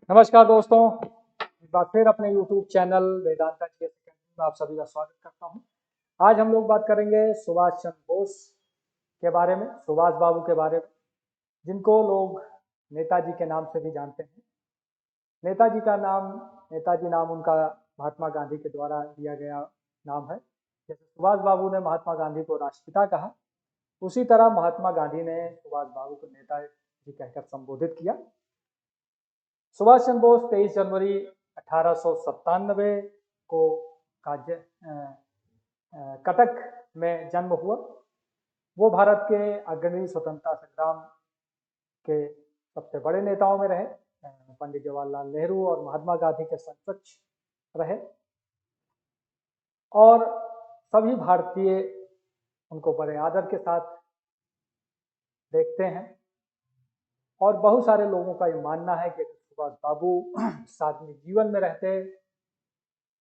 नमस्कार दोस्तों, एक बार फिर अपने YouTube चैनल वेदांता जी में आप सभी का स्वागत करता हूं। आज हम लोग बात करेंगे सुभाष चंद्र बोस के बारे में, सुभाष बाबू के बारे में, जिनको लोग नेताजी के नाम से भी जानते हैं। नेताजी नाम उनका महात्मा गांधी के द्वारा दिया गया नाम है। जैसे सुभाष बाबू ने महात्मा गांधी को राष्ट्रपिता कहा, उसी तरह महात्मा गांधी ने सुभाष बाबू को नेताजी कहकर संबोधित किया। सुभाष चंद्र बोस 23 जनवरी 1897 को कटक में जन्म हुआ। वो भारत के अग्रणी स्वतंत्रता संग्राम के सबसे बड़े नेताओं में रहे। पंडित जवाहरलाल नेहरू और महात्मा गांधी के समकक्ष रहे और सभी भारतीय उनको बड़े आदर के साथ देखते हैं और बहुत सारे लोगों का ये मानना है कि सुभाष बाबू सार्वजनिक जीवन में रहते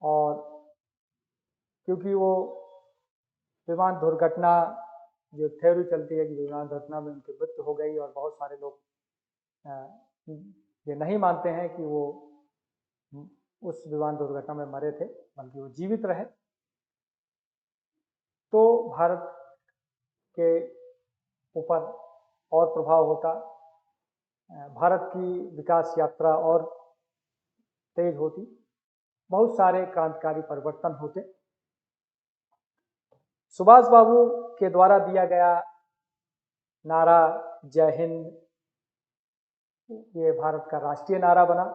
और क्योंकि वो विमान दुर्घटना जो थ्योरी चलती है कि विमान दुर्घटना में उनकी मृत्यु हो गई और बहुत सारे लोग ये नहीं मानते हैं कि वो उस विमान दुर्घटना में मरे थे, बल्कि वो जीवित रहे, तो भारत के ऊपर और प्रभाव होता, भारत की विकास यात्रा और तेज होती, बहुत सारे क्रांतिकारी परिवर्तन होते। सुभाष बाबू के द्वारा दिया गया नारा जय हिंद, ये भारत का राष्ट्रीय नारा बना।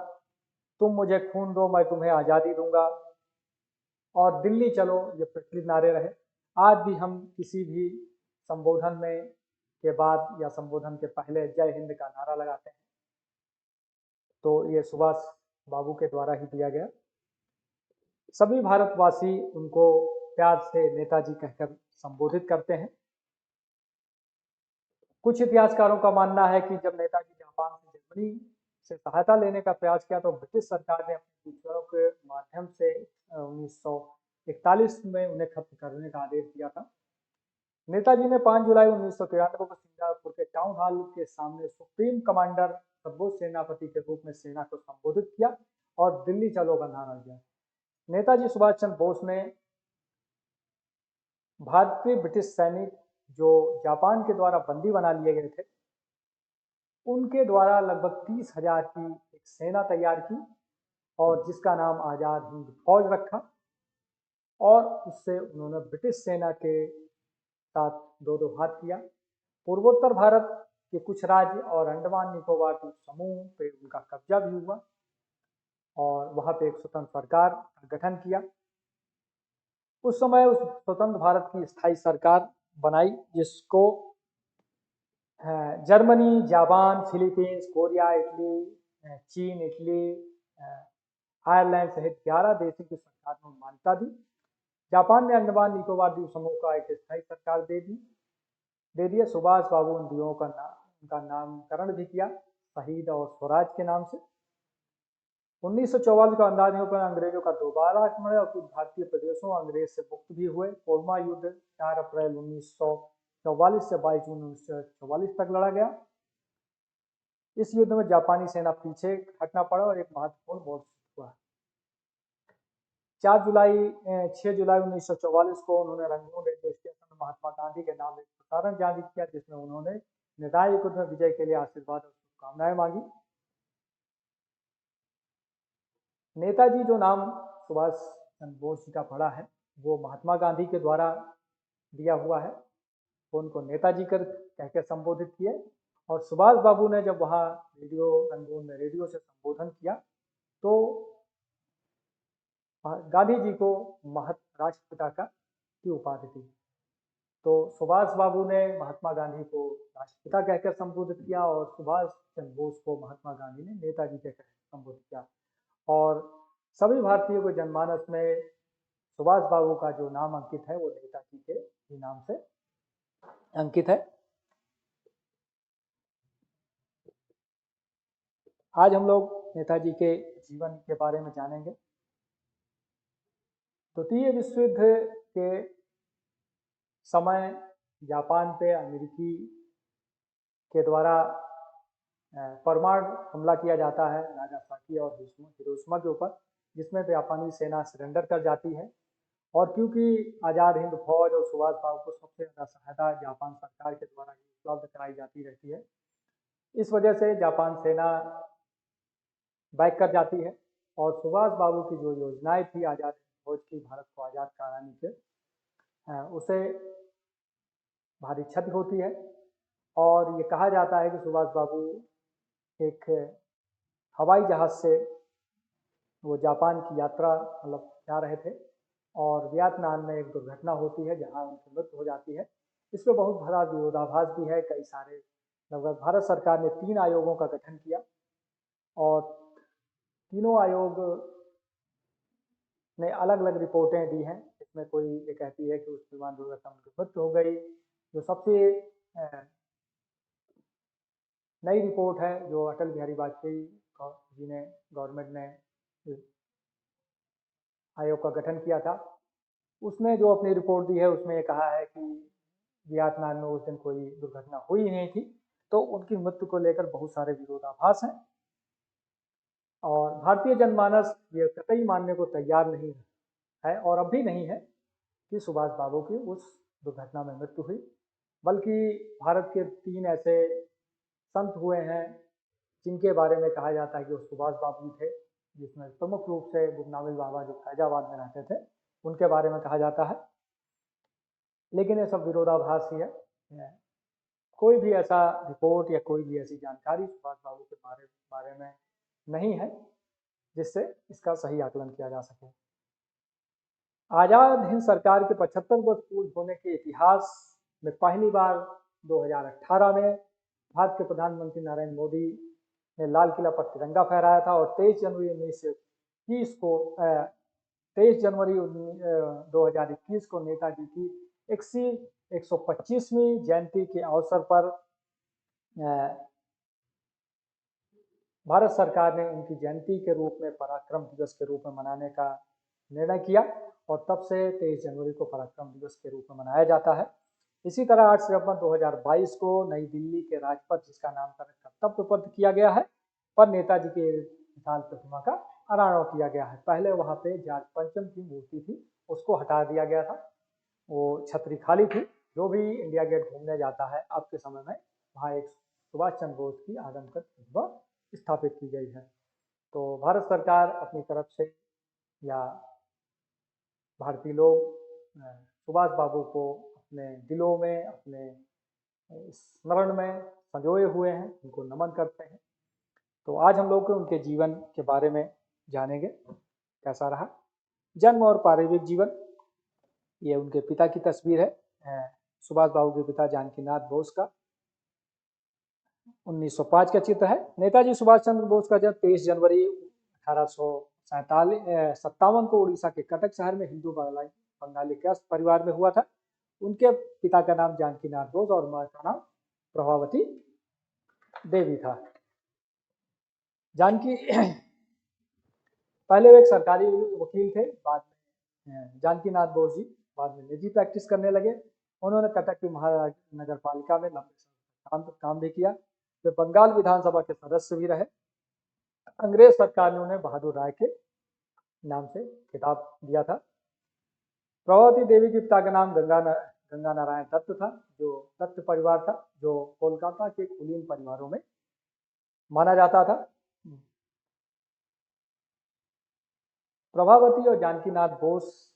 तुम मुझे खून दो, मैं तुम्हें आज़ादी दूंगा, और दिल्ली चलो, ये प्रचलित नारे रहे। आज भी हम किसी भी संबोधन में के बाद या संबोधन के पहले जय हिंद का नारा लगाते हैं, तो ये सुभाष बाबू के द्वारा ही दिया गया। सभी भारतवासी उनको प्यार से नेताजी कहकर संबोधित करते हैं। कुछ इतिहासकारों का मानना है कि जब नेताजी जापान से जर्मनी से सहायता लेने का प्रयास किया तो ब्रिटिश सरकार ने अपने दूतों के माध्यम से 1941 में उन्हें खत्म करने का आदेश दिया था। नेताजी ने 5 जुलाई 1993 को सिंगापुर के टाउन हॉल के सामने सुप्रीम कमांडर सर्वोच्च सेनापति के रूप में सेना को संबोधित किया और दिल्ली चलो का नारा दिया। नेताजी सुभाष चंद्र बोस ने भारतीय ब्रिटिश सैनिक जो जापान के द्वारा बंदी बना लिए गए थे, उनके द्वारा लगभग 30,000 की एक सेना तैयार की और जिसका नाम आज़ाद हिंद फौज रखा, और उससे उन्होंने ब्रिटिश सेना के साथ दो हाथ किया। पूर्वोत्तर भारत के कुछ राज्य और अंडमान निकोबार द्वीप समूह पे उनका कब्जा भी हुआ और वहाँ पे एक स्वतंत्र सरकार का गठन किया। उस समय उस स्वतंत्र भारत की स्थायी सरकार बनाई, जिसको Germany, Japan, Philippines, Korea, Italy, चीन, इटली, आयरलैंड सहित 11 देशों की सरकार ने मान्यता दी। जापान ने अंडमान निकोबार द्वीप समूह का एक स्थायी सरकार दे दिया। सुभाष बाबू उन द्वीपों का नामकरण भी किया शहीद और स्वराज के नाम से। 1944 का अंदाज पर अंग्रेजों का दोबारा आक्रमण और कुछ भारतीय प्रदेशों अंग्रेज से मुक्त भी हुए। कोरमा युद्ध 4 अप्रैल 1944 से 22 जून 1944 तक लड़ा गया। इस युद्ध में जापानी सेना पीछे हटना पड़ा और एक महत्वपूर्ण मोड़ हुआ। 6 जुलाई 1944 को उन्होंने रंगून रेडियो स्टेशन में महात्मा गांधी के नाम एक प्रसारण जारी किया, जिसमें उन्होंने निर्णायक युद्ध में विजय के लिए आशीर्वाद और शुभकामनाएं मांगी। नेताजी जो नाम सुभाष चंद्र बोस जी का पड़ा है, वो महात्मा गांधी के द्वारा दिया हुआ है। वो उनको नेताजी कहकर संबोधित किए और सुभाष बाबू ने जब वहाँ रंगून में रेडियो से संबोधन किया तो गांधी जी को राष्ट्रपिता की उपाधि दी। तो सुभाष बाबू ने महात्मा गांधी को राष्ट्रपिता कहकर संबोधित किया और सुभाष चंद्र बोस को महात्मा गांधी ने नेताजी कहकर संबोधित किया। और सभी भारतीयों के जनमानस में सुभाष बाबू का जो नाम अंकित है वो नेताजी के ही नाम से अंकित है। आज हम लोग नेताजी के जीवन के बारे में जानेंगे। द्वितीय विश्व युद्ध के समय जापान पे अमेरिकी के द्वारा परमाणु हमला किया जाता है नागासाकी और हिरोशिमा के ऊपर, जिसमें जापानी सेना सरेंडर कर जाती है। और क्योंकि आज़ाद हिंद फौज और सुभाष बाबू को सबसे ज़्यादा सहायता जापान सरकार के द्वारा उपलब्ध कराई जाती रहती है, इस वजह से जापान सेना बैक कर जाती है और सुभाष बाबू की जो योजनाएं थी आज़ाद हिंद फौज की भारत को आज़ाद कराने के, उसे भारी क्षति होती है। और ये कहा जाता है कि सुभाष बाबू एक हवाई जहाज से वो जापान की यात्रा मतलब जा रहे थे और वियतनाम में एक दुर्घटना होती है जहां उनकी मृत्यु हो जाती है। इस पर बहुत बड़ा विरोधाभास भी है। कई सारे लगभग भारत सरकार ने 3 आयोगों का गठन किया और तीनों आयोग ने अलग अलग रिपोर्टें दी हैं। इसमें कोई ये कहती है कि उस विमान दुर्घटना में उनकी मृत्यु हो गई। जो सबसे नई रिपोर्ट है जो अटल बिहारी वाजपेयी जी ने गवर्नमेंट ने आयोग का गठन किया था, उसने जो अपनी रिपोर्ट दी है उसमें ये कहा है कि वियतनाम में उस दिन कोई दुर्घटना हुई नहीं थी। तो उनकी मृत्यु को लेकर बहुत सारे विरोधाभास हैं और भारतीय जनमानस ये कतई मानने को तैयार नहीं है और अब भी नहीं है कि सुभाष बाबू की उस दुर्घटना में मृत्यु हुई, बल्कि भारत के 3 ऐसे संत हुए हैं जिनके बारे में कहा जाता है कि वो सुभाष बाबू थे, जिसमें प्रमुख रूप से गुमनामी बाबा जो फैजाबाद में रहते थे उनके बारे में कहा जाता है। लेकिन ये सब विरोधाभास ही है। कोई भी ऐसा रिपोर्ट या कोई भी ऐसी जानकारी सुभाष बाबू के बारे में नहीं है जिससे इसका सही आकलन किया जा सके। आज़ाद हिंद सरकार के 75 वर्ष पूर्ण होने के इतिहास में पहली बार 2018 में भारत के प्रधानमंत्री नरेंद्र मोदी ने लाल किला पर तिरंगा फहराया था और 23 जनवरी 2021 को नेताजी की 125वीं जयंती के अवसर पर भारत सरकार ने उनकी जयंती के रूप में पराक्रम दिवस के रूप में मनाने का निर्णय किया और तब से 23 जनवरी को पराक्रम दिवस के रूप में मनाया जाता है। इसी तरह 8 सितंबर 2022 को नई दिल्ली के राजपथ, जिसका नामकरण कर्तव्य पथ किया गया है, पर नेताजी के विशाल प्रतिमा का अनावरण किया गया है। पहले वहां पे जॉर्ज पंचम की मूर्ति थी, उसको हटा दिया गया था, वो छतरी खाली थी। जो भी इंडिया गेट घूमने जाता है अब के समय में वहाँ एक सुभाष चंद्र बोस की आदमकद प्रतिमा स्थापित की गई है। तो भारत सरकार अपनी तरफ से या भारतीय लोग सुभाष बाबू को अपने दिलों में, अपने स्मरण में संजोए हुए हैं, उनको नमन करते हैं। तो आज हम लोग उनके जीवन के बारे में जानेंगे, कैसा रहा जन्म और पारिवारिक जीवन। ये उनके पिता की तस्वीर है, सुभाष बाबू के पिता जानकीनाथ बोस का 1905 का चित्र है। नेताजी सुभाष चंद्र बोस का जन्म 23 जनवरी 1857 को उड़ीसा के कटक शहर में हिंदू बंगाली कास्ट परिवार में हुआ था। उनके पिता का नाम जानकीनाथ बोस और मां का नाम प्रभावती देवी था। जानकी पहले वो एक सरकारी वकील थे, बाद में जानकीनाथ बोस जी बाद में निजी प्रैक्टिस करने लगे। उन्होंने कटक की महानगर पालिका में लंबे काम भी किया। वे बंगाल विधानसभा के सदस्य भी रहे। अंग्रेज सरकार ने उन्हें बहादुर राय के नाम से खिताब दिया था। प्रभावती देवी के पिता का नाम गंगा नारायण दत्त था, जो दत्त परिवार था, जो कोलकाता के कुलीन परिवारों में माना जाता था। प्रभावती और जानकीनाथ बोस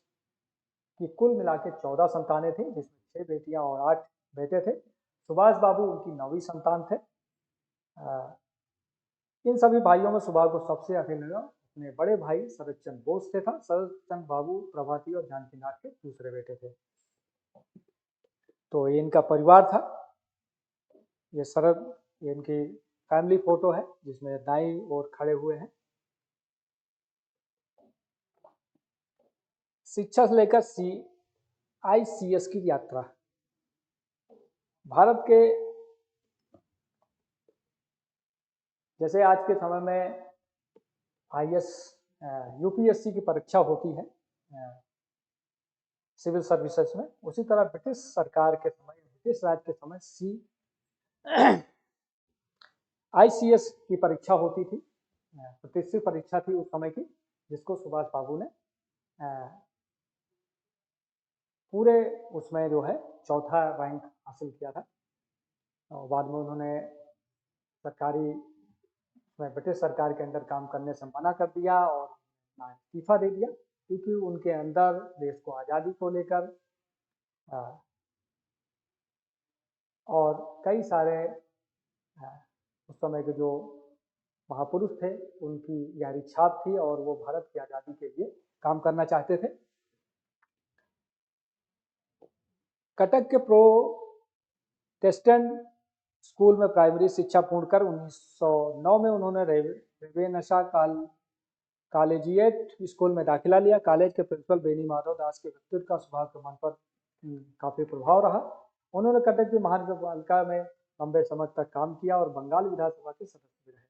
की कुल मिला के 14 संतानें थी, जिसमें 6 बेटियां और 8 बेटे थे। सुभाष बाबू उनकी 9वीं संतान थे। इन सभी भाइयों में सुभाष को सबसे आगे लगा अपने बड़े भाई शरदचंद्र बोस से था। शरदचंद्र बाबू प्रभावती और जानकीनाथ के दूसरे बेटे थे। तो ये इनका परिवार था। ये इनकी फैमिली फोटो है जिसमें दाईं ओर खड़े हुए हैं। शिक्षा से लेकर ICS की यात्रा। भारत के जैसे आज के समय में IS UPSC की परीक्षा होती है सिविल सर्विसेज में, उसी तरह ब्रिटिश सरकार के समय, ब्रिटिश राज के समय ICS की परीक्षा होती थी, प्रतिष्ठित परीक्षा थी उस समय की, जिसको सुभाष बाबू ने पूरे उसमें जो है चौथा रैंक हासिल किया था। और बाद में उन्होंने सरकारी ब्रिटिश सरकार के अंदर काम करने से मना कर दिया और इस्तीफा दे दिया, क्योंकि उनके अंदर देश को आज़ादी को लेकर और कई सारे उस समय के जो महापुरुष थे उनकी गहरी छाप थी और वो भारत की आज़ादी के लिए काम करना चाहते थे। कटक के प्रोटेस्टेंट स्कूल में प्राइमरी शिक्षा पूर्ण कर 1909 में उन्होंने रेवेनशा कॉलेजिएट स्कूल में दाखिला लिया। कॉलेज के प्रिंसिपल बेनी माधव दास के व्यक्तित्व का सुभाष के मन पर काफी प्रभाव रहा। उन्होंने कटक की महानगरपालिका में लंबे समय तक काम किया और बंगाल विधानसभा के सदस्य भी रहे।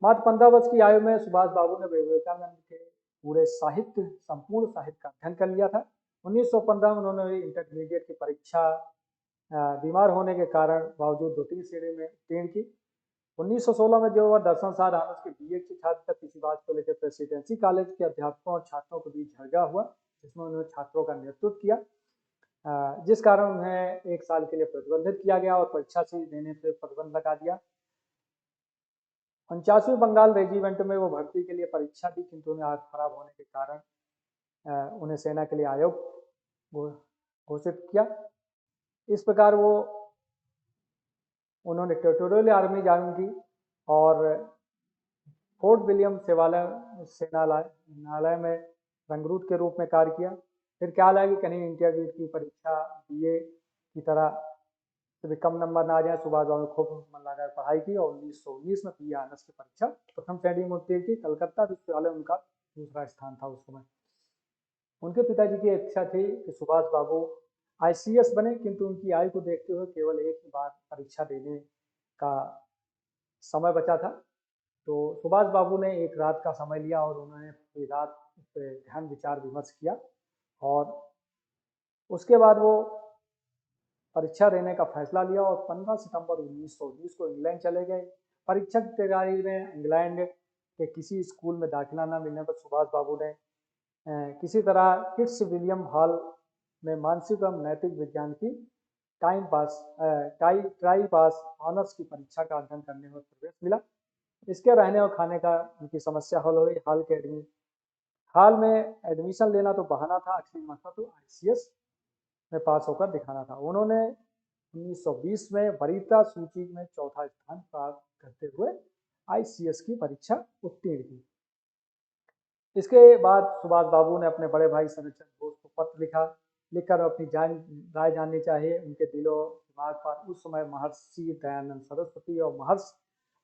मात्र 15 वर्ष की आयु में सुभाष बाबू ने विवेकानंद के पूरे संपूर्ण साहित्य का अध्ययन कर लिया था। 1915 में उन्होंने इंटरमीडिएट की परीक्षा बीमार होने के कारण बावजूद 2-3 श्रेणी में उत्तीर्ण की। 1916 में जो वह दर्शन शास्त्र ऑनर्स के BA की छात्र तक किसी बात को लेकर प्रेसिडेंसी कॉलेज के अध्यापकों और छात्रों के बीच झगड़ा हुआ, जिसमें उन्होंने छात्रों का नेतृत्व किया, जिस कारण उन्हें 1 साल के लिए प्रतिबंधित किया गया और परीक्षा देने से प्रतिबंध लगा दिया। 49वीं बंगाल रेजिमेंट में वो भर्ती के लिए परीक्षा दी, किंतु उन्हें हाथ खराब होने के कारण उन्हें सेना के लिए आयोग घोषित किया। इस प्रकार उन्होंने टेरिटोरियल आर्मी ज्वाइन की और फोर्ट विलियम सेनालय में रंगरूट के रूप में कार्य किया। फिर ख्याल आया कि कहीं इंटरमीडिएट की परीक्षा BA की तरह से भी कम नंबर ना आ जाए। सुभाष बाबू ने खूब मन लगाकर पढ़ाई की और 1919 में BA ऑनर्स की परीक्षा प्रथम श्रेणी में उत्तीर्ण की। कलकत्ता विश्वविद्यालय उनका दूसरा स्थान था उस समय। उनके पिताजी की इच्छा थी कि सुभाष बाबू ICS बने, किंतु उनकी आयु को देखते हुए केवल एक ही बार परीक्षा देने का समय बचा था। तो सुभाष बाबू ने एक रात का समय लिया और उन्होंने पूरी रात उस पर ध्यान विचार विमर्श किया और उसके बाद वो परीक्षा देने का फैसला लिया और 15 सितंबर 1919 को इंग्लैंड चले गए। परीक्षा की तैयारी में इंग्लैंड के किसी स्कूल में दाखिला न मिलने पर सुभाष बाबू ने किसी तरह किट्स विलियम हॉल में मानसिक एवं नैतिक विज्ञान की ट्राई पास ऑनर्स की परीक्षा का अध्ययन करने में प्रवेश मिला। इसके रहने और खाने का उनकी समस्या हल हो गई। हाल में एडमिशन लेना तो बहाना था, असली मकसद तो ICS में पास होकर दिखाना था। उन्होंने 1920 में वरीयता सूची में चौथा स्थान प्राप्त करते हुए ICS की परीक्षा उत्तीर्ण की। इसके बाद सुभाष बाबू ने अपने बड़े भाई शरद चंद्र बोस को पत्र लिखकर अपनी राय जाननी चाहिए। उनके दिलो दिमाग पर उस समय महर्षि दयानंद सरस्वती और महर्षि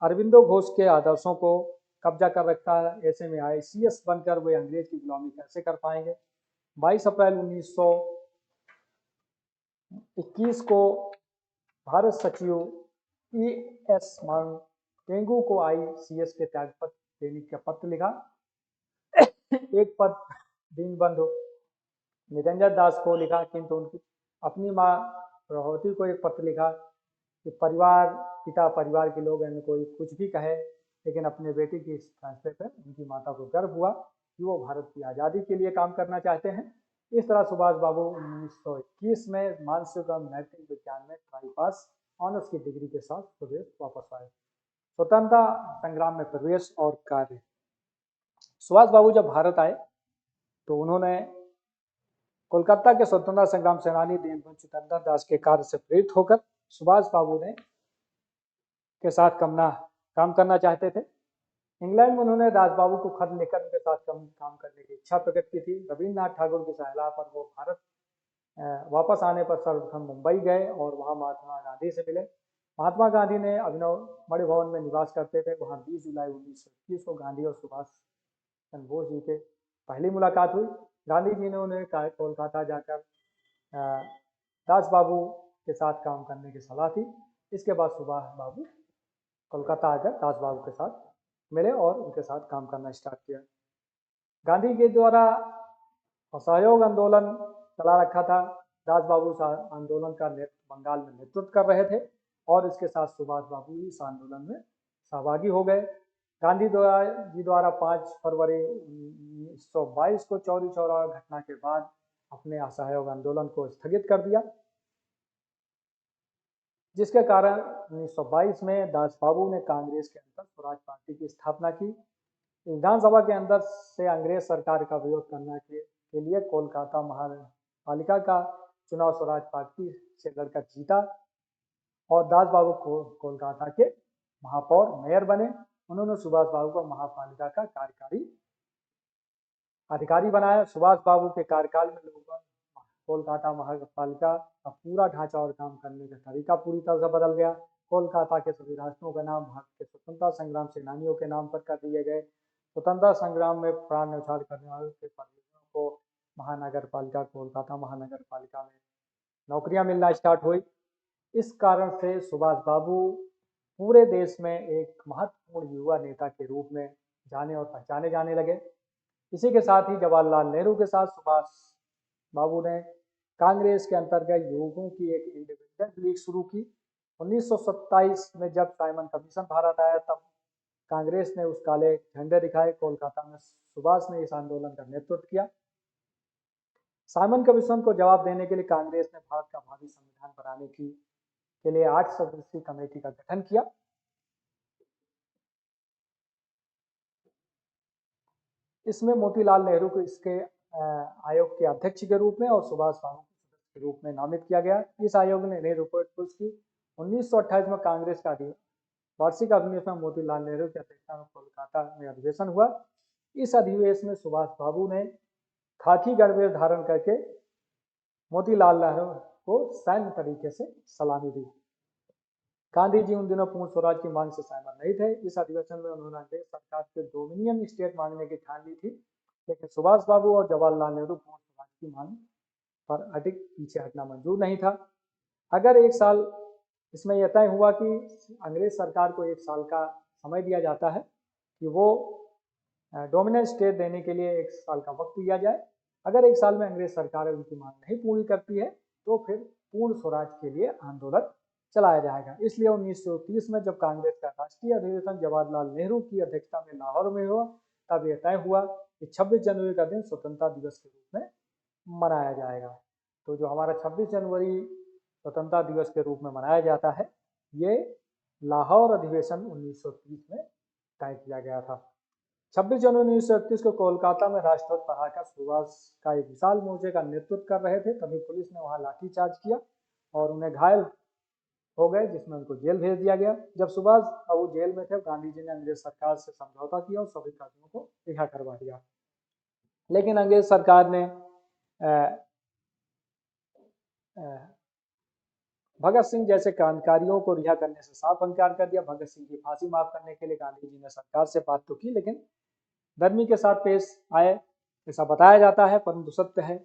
अरविंदो घोष के आदर्शों को कब्जा कर रखा है। ऐसे में ICS बनकर वे अंग्रेज की गुलामी कैसे कर पाएंगे। 22 अप्रैल 1921 को भारत सचिव ES मांटेगू को ICS के त्यागपत्र देने का पत्र लिखा। एक पद दीनबंधु निरंजन दास को लिखा, किंतु उनकी अपनी माँ प्रभावती को एक पत्र लिखा कि परिवार के लोग इन्हें कोई कुछ भी कहे, लेकिन अपने बेटे के इस फैसले पर उनकी माता को गर्व हुआ कि वो भारत की आज़ादी के लिए काम करना चाहते हैं। इस तरह सुभाष बाबू 1921 में मानसिक एवं नैतिक विज्ञान में ट्राई पास ऑनर्स की डिग्री के साथ प्रदेश वापस आए। स्वतंत्रता संग्राम में प्रवेश और कार्य। सुभाष बाबू जब भारत आए तो उन्होंने कोलकाता के स्वतंत्रता संग्राम सेनानी दीनबंधु चित्तरंजन दास के कार्य से प्रेरित होकर सुभाष बाबू ने के साथ काम करना चाहते थे। इंग्लैंड में उन्होंने राजबाबू को खत लिखकर उनके साथ काम करने की इच्छा प्रकट की थी। रविन्द्रनाथ ठाकुर की सलाह पर वो भारत वापस आने पर सर्वप्रथम मुंबई गए और वहाँ महात्मा गांधी से मिले। महात्मा गांधी ने अभिनव मणि भवन में निवास करते थे। वहाँ 20 जुलाई 1921 को गांधी और सुभाष चंद्र बोस जी के पहली मुलाकात हुई। गांधी जी ने उन्हें कोलकाता जाकर दास बाबू के साथ काम करने की सलाह दी। इसके बाद सुभाष बाबू कोलकाता आकर दास बाबू के साथ मिले और उनके साथ काम करना स्टार्ट किया। गांधी के द्वारा असहयोग आंदोलन चला रखा था। दास बाबू इस आंदोलन का बंगाल में नेतृत्व कर रहे थे और इसके साथ सुभाष बाबू इस आंदोलन में सहभागी हो गए। गांधी जी द्वारा 5 फरवरी 1922 को चौरी चौरा घटना के बाद अपने असहयोग आंदोलन को स्थगित कर दिया, जिसके कारण 1922 में दास बाबू ने कांग्रेस के अंदर स्वराज पार्टी की स्थापना की। विधानसभा के अंदर से अंग्रेज सरकार का विरोध करने के लिए कोलकाता महापालिका का चुनाव स्वराज पार्टी से लड़कर जीता और दास बाबू को कोलकाता के महापौर मेयर बने। उन्होंने सुभाष बाबू को महापालिका का कार्यकारी अधिकारी बनाया। सुभाष बाबू के कार्यकाल में लोगों कोलकाता महापालिका का पूरा ढांचा और काम करने का तरीका पूरी तरह से बदल गया। कोलकाता के सभी रास्तों का नाम भारत के स्वतंत्रता संग्राम सेनानियों के नाम पर कर दिए गए। स्वतंत्रता संग्राम में प्राण न्यौछावर करने वालों के परिजनों को महानगर पालिका कोलकाता महानगर पालिका में नौकरियां मिलना स्टार्ट हुई। इस कारण से सुभाष बाबू पूरे देश में एक महत्वपूर्ण युवा नेता के रूप में जाने और पहचाने जाने लगे। इसी के साथ ही जवाहरलाल नेहरू के साथ सुभाष बाबू ने कांग्रेस के अंतर्गत युवकों की एक इंडिपेंडेंट लीग शुरू की। 1927 में जब साइमन कमीशन भारत आया तब कांग्रेस ने उस काले झंडे दिखाए। कोलकाता में सुभाष ने इस आंदोलन का नेतृत्व किया। साइमन कमीशन को जवाब देने के लिए कांग्रेस ने भारत का भावी संविधान बनाने के लिए 8 सदस्यीय कमेटी का गठन किया। इसमें मोतीलाल नेहरू को इसके आयोग के अध्यक्ष के रूप में और सुभाष बाबू को सदस्य के रूप में नामित किया गया। इस आयोग ने नेहरू रिपोर्ट पुष्ट की। 1928 में कांग्रेस का वार्षिक अधिवेशन मोतीलाल नेहरू की अध्यक्षता में कोलकाता में अधिवेशन हुआ। इस अधिवेशन में सुभाष बाबू ने खाकी गणवेश धारण करके मोतीलाल नेहरू को सैन्य तरीके से सलामी दी। गांधी जी उन दिनों पूर्ण स्वराज की मांग से सहमत नहीं थे। इस अधिवेशन में उन्होंने अंग्रेज सरकार के डोमिनियन स्टेट मांगने की ठान ली थी, लेकिन सुभाष बाबू और जवाहरलाल नेहरू पूर्ण स्वराज की मांग पर अटक पीछे हटना मंजूर नहीं था। अगर एक साल इसमें यह तय हुआ कि अंग्रेज सरकार को 1 साल का समय दिया जाता है कि वो डोमिनेंट स्टेट देने के लिए 1 साल का वक्त दिया जाए। अगर 1 साल में अंग्रेज सरकार उनकी मांग नहीं पूरी करती है तो फिर पूर्ण स्वराज के लिए आंदोलन चलाया जाएगा। इसलिए 1930 में जब कांग्रेस का राष्ट्रीय अधिवेशन जवाहरलाल नेहरू की अध्यक्षता में लाहौर में हुआ तब यह तय हुआ कि 26 जनवरी का दिन स्वतंत्रता दिवस के रूप में मनाया जाएगा। तो जो हमारा 26 जनवरी स्वतंत्रता दिवस के रूप में मनाया जाता है, ये लाहौर अधिवेशन 1930 में तय किया गया था। 26 जनवरी 1931 को कोलकाता में राष्ट्रध्वज फहराकर सुभाष का एक विशाल मोर्चे का नेतृत्व कर रहे थे। तभी पुलिस ने वहां लाठीचार्ज किया और उन्हें घायल हो गए, जिसमें उनको जेल भेज दिया गया। जब सुभाष बाबू जेल में थे, गांधी जी ने अंग्रेज सरकार से समझौता किया और सभी कैदियों को रिहा करवा दिया। लेकिन अंग्रेज सरकार ने भगत सिंह जैसे क्रांतिकारियों को रिहा करने से साफ इनकार कर दिया। भगत सिंह की फांसी माफ करने के लिए गांधी जी ने सरकार से बात तो की, लेकिन नरमी के साथ पेश आए, ऐसा बताया जाता है, परंतु सत्य है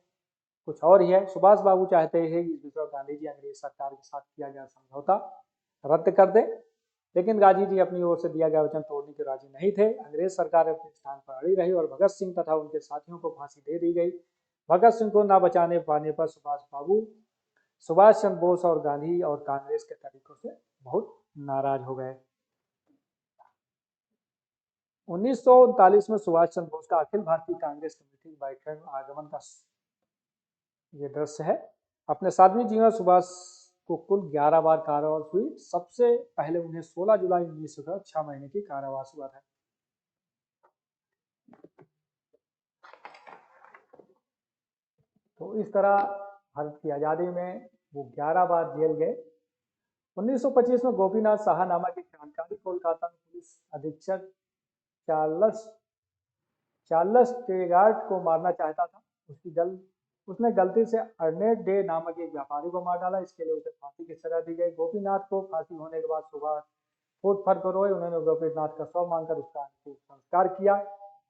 कुछ और ही है। सुभाष बाबू चाहते हैं कि इस विषय गांधी जी अंग्रेज सरकार के साथ किया गया समझौता रद्द कर दे, लेकिन गांधी जी अपनी ओर से दिया गया वचन तोड़ने के राजी नहीं थे। अंग्रेज सरकार अपने स्थान पर अड़ी रही और भगत सिंह तथा उनके साथियों को फांसी दे दी गई। भगत सिंह को न बचाने पाने पर सुभाष चंद्र बोस और गांधी और कांग्रेस के तरीकों से बहुत नाराज हो गए। 1939 में सुभाष चंद्र बोस का अखिल भारतीय कांग्रेस कमेटी की बैठक में आगमन का ये दृश्य है। अपने सार्वजनिक जीवन में सुभाष को कुल 11 बार कारावास हुई। सबसे पहले उन्हें 16 जुलाई 1900 का 6 महीने की कारावास हुआ था। तो इस तरह भारत की आज़ादी में वो 11 बार जेल गए। 1925 में गोपीनाथ साहा नामक एक क्रांतिकारी कोलकाता में पुलिस अधीक्षक चार्ल्स टेगार्ट को मारना चाहता था। उसने गलती से अर्नेट डे नामक एक व्यापारी को मार डाला। इसके लिए उसे फांसी की सजा दी गई। गोपीनाथ को फांसी होने के बाद सुभाष फूट फट कर रोए। उन्होंने गोपीनाथ का शव मांगकर उसका अंतिम संस्कार किया।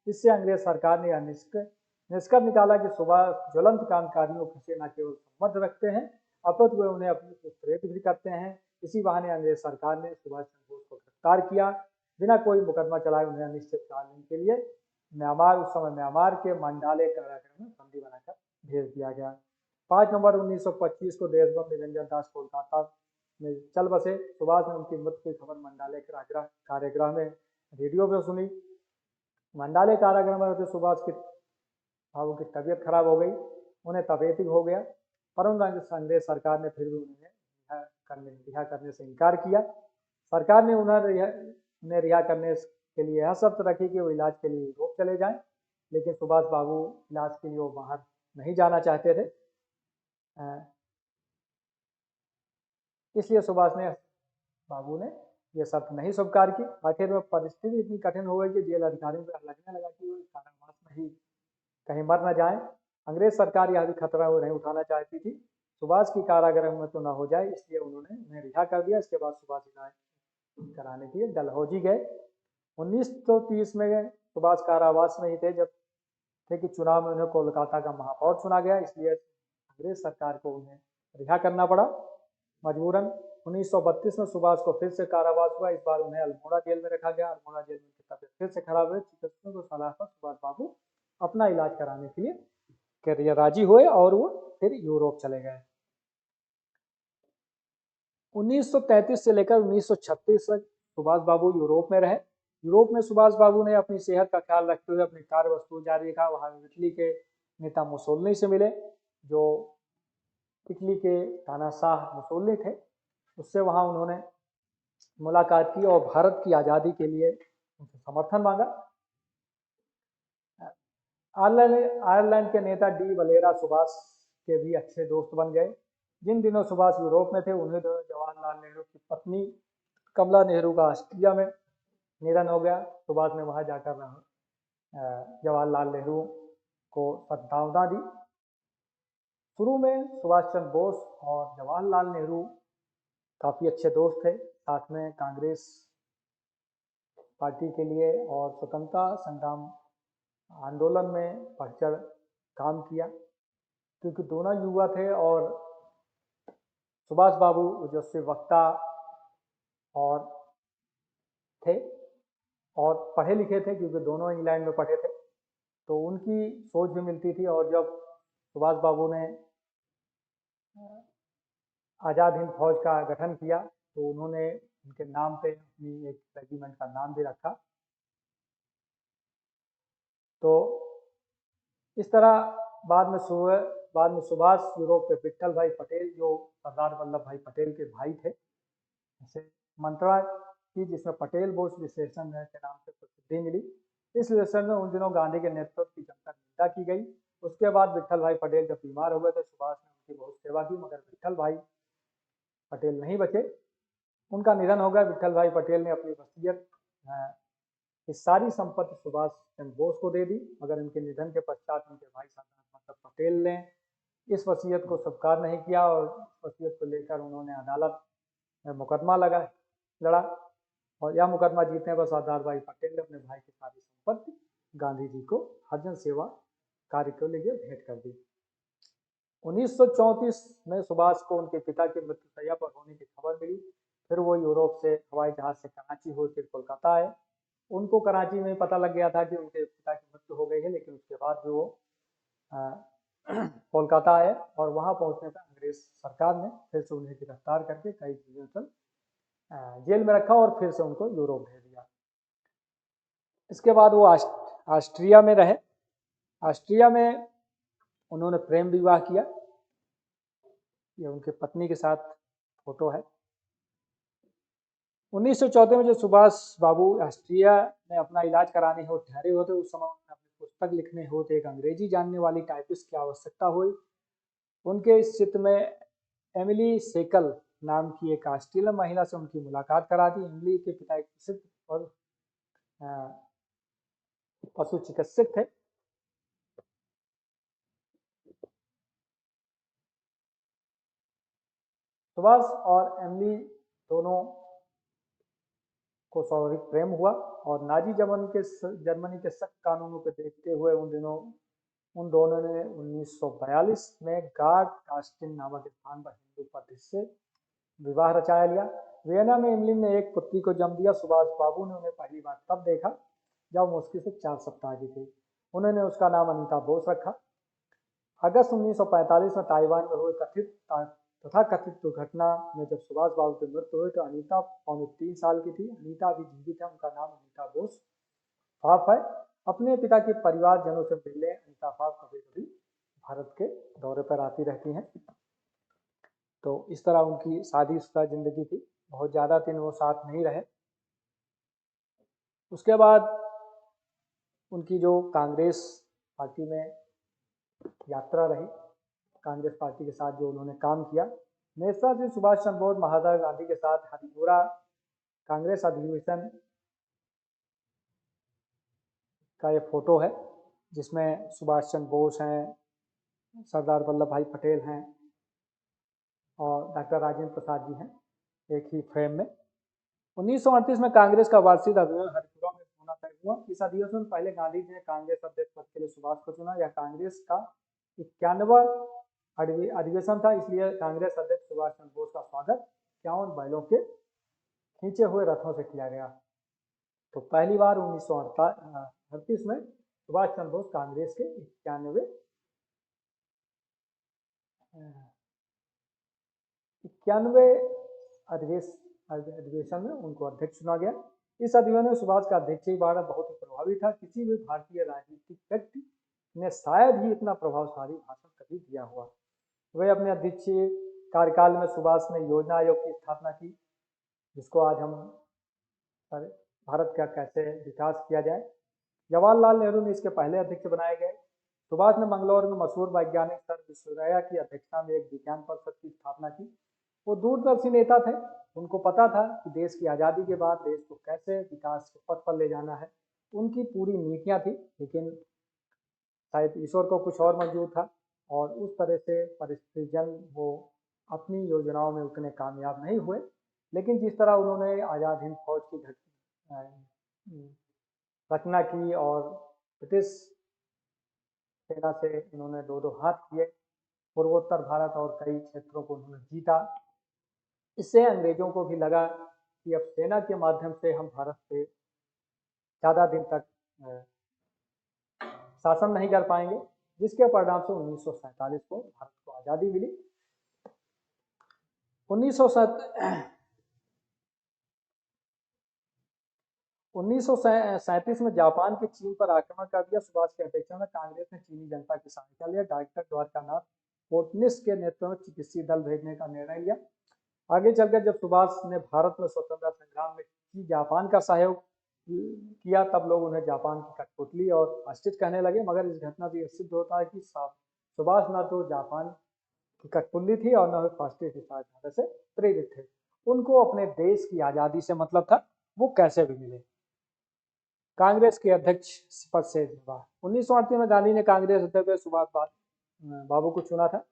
इससे अंग्रेज सरकार ने निष्कर्ष निकाला कि सुभाष ज्वलंत क्रांतिकारियों से न केवल संबंध रखते हैं, अपितु वे उन्हें अपने प्रेरित भी करते हैं। इसी बहाने अंग्रेज सरकार ने सुभाष चंद्र बोस को गिरफ्तार किया। बिना कोई मुकदमा चलाए उन्हें अनिश्चितकालीन के लिए उस समय म्यांमार के मंडाले कारागृह में बंदी बनाकर भेज दिया गया। 5 नवंबर 1925 को देशबंधु निरंजन दास कोलकाता में चल बसे। सुभाष ने उनकी मृत्यु की खबर मंडाले कारागृह में रेडियो पर सुनी। मंडाले कारागृह में रहते सुभाष की बाबू की तबीयत खराब हो गई, उन्हें तपेदिक हो गया, परंतु अंग्रेज सरकार ने फिर भी उन्हें रिहा करने से इनकार किया। सरकार ने उन्हें रिहा करने के लिए यह शर्त रखी कि वो इलाज के लिए यूरोप चले जाएं, लेकिन सुभाष बाबू इलाज के लिए वो बाहर नहीं जाना चाहते थे। इसलिए सुभाष ने बाबू ने यह शर्त नहीं स्वीकार की। आखिर में परिस्थिति इतनी कठिन हो गई कि जेल अधिकारियों को लगने लगा कि वो कारावास में ही कहीं मर न जाए। अंग्रेज सरकार यह भी खतरा वो नहीं उठाना चाहती थी सुभाष की कारागृह में तो ना हो जाए, इसलिए उन्होंने उन्हें रिहा कर दिया। इसके बाद सुभाष इलाज कराने के लिए डलहौजी गए। 1930 में सुभाष कारावास में ही थे जब कि चुनाव में उन्हें कोलकाता का महापौर चुना गया, इसलिए अंग्रेज सरकार को उन्हें रिहा करना पड़ा मजबूरन। 1932 में सुभाष को फिर से कारावास हुआ। इस बार उन्हें अल्मोड़ा जेल में रखा गया। अल्मोड़ा जेल में उनकी तबीयत फिर से खराब हुई। चिकित्सकों की सलाह पर सुभाष बाबू अपना इलाज कराने के लिए राजी हुए और वो फिर यूरोप चले गए। 1933 से लेकर 1936 तक सुभाष बाबू यूरोप में रहे। यूरोप में सुभाष बाबू ने अपनी सेहत का ख्याल रखते हुए अपनी कार्य वस्तु जारी रखा। वहां इटली के नेता मुसोलिनी से मिले, जो इटली के तानाशाह मुसोलिनी थे, उससे वहां उन्होंने मुलाकात की और भारत की आज़ादी के लिए उनसे समर्थन मांगा। आयरलैंड के नेता डी वलेरा सुभाष के भी अच्छे दोस्त बन गए। जिन दिनों सुभाष यूरोप में थे उन्हीं दिनों जवाहरलाल नेहरू की पत्नी कमला नेहरू का ऑस्ट्रिया में निधन हो गया। सुभाष ने वहां जाकर जवाहरलाल नेहरू को सद्भावना दी। शुरू में सुभाष चंद्र बोस और जवाहरलाल नेहरू काफ़ी अच्छे दोस्त थे, साथ में कांग्रेस पार्टी के लिए और स्वतंत्रता संग्राम आंदोलन में बढ़ चढ़ काम किया, क्योंकि दोनों युवा थे और सुभाष बाबू ओजस्वी वक्ता और थे और पढ़े लिखे थे, क्योंकि दोनों इंग्लैंड में पढ़े थे, तो उनकी सोच भी मिलती थी। और जब सुभाष बाबू ने आज़ाद हिंद फौज का गठन किया तो उन्होंने उनके नाम पे अपनी एक रेजिमेंट का नाम भी रखा। तो इस तरह बाद में सुभाष यूरोप पे विट्ठल भाई पटेल, जो सरदार वल्लभ भाई पटेल के भाई थे, ऐसे मंत्रणा की जिसमें पटेल बोस विशेषण के नाम से प्रसिद्धि मिली। इस विशेषण में उन दिनों गांधी के नेतृत्व की जमकर निंदा की गई। उसके बाद विट्ठल भाई पटेल जब बीमार हो गए तो सुभाष ने उनकी बहुत सेवा की, मगर विट्ठल भाई पटेल नहीं बचे, उनका निधन हो गया। विट्ठल भाई पटेल ने अपनी वसीयत इस सारी संपत्ति सुभाष चंद्र बोस को दे दी, मगर उनके निधन के पश्चात उनके भाई सरदार वल्लभ पटेल ने इस वसीयत को स्वीकार नहीं किया और वसीयत को लेकर उन्होंने अदालत में मुकदमा लड़ा और यह मुकदमा जीतने पर सरदार भाई पटेल ने अपने भाई की सारी संपत्ति गांधी जी को हरिजन सेवा कार्य के लिए भेंट कर दी। 1934 में सुभाष को उनके पिता की मृत्युशैया पर होने की खबर मिली। फिर वो यूरोप से हवाई जहाज से कराची होकर कोलकाता आए। उनको कराची में पता लग गया था कि उनके पिता की मृत्यु हो गई है, लेकिन उसके बाद भी वो कोलकाता आए और वहां पहुंचने पर अंग्रेज सरकार ने फिर से उन्हें गिरफ्तार करके कई चीजों से जेल में रखा और फिर से उनको यूरोप भेज दिया। इसके बाद वो ऑस्ट्रिया में रहे। ऑस्ट्रिया में उन्होंने प्रेम विवाह किया। ये उनके पत्नी के साथ फोटो है। 1914 में जब सुभाष बाबू ऑस्ट्रिया में अपना इलाज कराने हो ठहरे होते, उस समय उन्होंने अपनी पुस्तक लिखने होते एक अंग्रेजी जानने वाली टाइपिस्ट की आवश्यकता हुई। उनके इस चित्र में एमिली सेकल नाम की एक ऑस्ट्रेलियन महिला से उनकी मुलाकात करा दी। एमिली के पिता एक प्रसिद्ध और पशु चिकित्सक थे। सुभाष और एमिली दोनों को स्वाभाविक प्रेम हुआ और नाजी जर्मनी के सख्त कानूनों को देखते हुए उन दोनों ने 1942 में गार्ड कास्टिन नामक स्थान पर हिंदू पद्धति से विवाह रचाया लिया। वियना में एमिली ने एक पुत्री को जन्म दिया। सुभाष बाबू ने उन्हें पहली बार तब देखा जब मुश्किल से 4 सप्ताह की थी। उन्होंने उसका नाम अनीता बोस रखा। अगस्त 1945 में ताइवान में हुए तथाकथित दुर्घटना में जब सुभाष बाबू की मृत्यु हुई तो अनीता 3.25 साल की थी। अनीता अभी जीवित है, उनका नाम अनीता बोस फाफ है। अपने पिता के परिवारजनों से मिलने अनीता फाफ कभी कभी भारत के दौरे पर आती रहती हैं। तो इस तरह उनकी शादीशुदा जिंदगी थी, बहुत ज़्यादा दिन वो साथ नहीं रहे। उसके बाद उनकी जो कांग्रेस पार्टी में यात्रा रही, कांग्रेस पार्टी के साथ जो उन्होंने काम किया, नेताजी सुभाष चंद्र बोस महात्मा गांधी के साथ हरिपुरा कांग्रेस अधिवेशन का ये फोटो है जिसमें सुभाष चंद्र बोस हैं, सरदार वल्लभ भाई पटेल हैं और डॉक्टर राजेंद्र प्रसाद जी हैं एक ही फ्रेम में। 1938 में कांग्रेस का वार्षिक अधिवेशन हरिपुरा में होना तय हुआ। इस अधिवेशन में पहले गांधी जी ने कांग्रेस अध्यक्ष पद के लिए सुभाष को चुना। यह कांग्रेस का 91वां अधिवेशन था, इसलिए कांग्रेस अध्यक्ष सुभाष चंद्र बोस का स्वागत 51 बैलों के खींचे हुए रथों से किया गया। तो पहली बार 1938 में सुभाष चंद्र बोस कांग्रेस के 91 अधिवेशन में उनको अध्यक्ष चुना गया। इस अधिवेशन में सुभाष का अध्यक्षीय भार बहुत ही प्रभावी था। किसी भी भारतीय राजनीतिक व्यक्ति ने शायद ही इतना प्रभावशाली भाषण कभी दिया हुआ। वे अपने अध्यक्षीय कार्यकाल में सुभाष ने योजना आयोग की स्थापना की, जिसको आज हम भारत का कैसे विकास किया जाए। जवाहरलाल नेहरू ने इसके पहले अध्यक्ष बनाए गए। सुभाष ने मंगलौर में मशहूर वैज्ञानिक सर विश्वेश्वरैया की अध्यक्षता में एक विज्ञान परिषद की स्थापना की। वो दूरदर्शी नेता थे, उनको पता था कि देश की आज़ादी के बाद देश को कैसे विकास के पथ पर ले जाना है। उनकी पूरी नीतियाँ थी, लेकिन शायद ईश्वर को कुछ और मंजूर था और उस तरह से परिस्थितिजन वो अपनी योजनाओं में उतने कामयाब नहीं हुए। लेकिन जिस तरह उन्होंने आज़ाद हिंद फौज की रचना की और ब्रिटिश सेना से इन्होंने दो हाथ किए, पूर्वोत्तर भारत और कई क्षेत्रों को उन्होंने जीता। इससे अंग्रेजों को भी लगा कि अब सेना के माध्यम से हम भारत पे ज़्यादा दिन तक शासन नहीं कर पाएंगे, जिसके परिणाम से 1947 को भारत को आज़ादी मिली। 1937 में जापान के चीन पर आक्रमण कर दिया। सुभाष की अध्यक्षता में कांग्रेस ने चीनी जनता की सहायता लिया। डॉक्टर द्वारकानाथ कोटनिस के नेतृत्व में चिकित्सीय दल भेजने का निर्णय लिया। आगे चलकर जब सुभाष ने भारत में स्वतंत्रता संग्राम में जापान का सहयोग किया, तब लोग उन्हें जापान की कठपुतली और फासिस्ट कहने लगे। मगर इस घटना से यह सिद्ध होता है कि सुभाष न तो जापान की कठपुतली थी और न ही फासिस्ट विचारधारा से प्रेरित थे। उनको अपने देश की आज़ादी से मतलब था, वो कैसे भी मिले। कांग्रेस के अध्यक्ष पद से 1938 में गांधी ने कांग्रेस अध्यक्ष सुभाष बाबू को चुना था,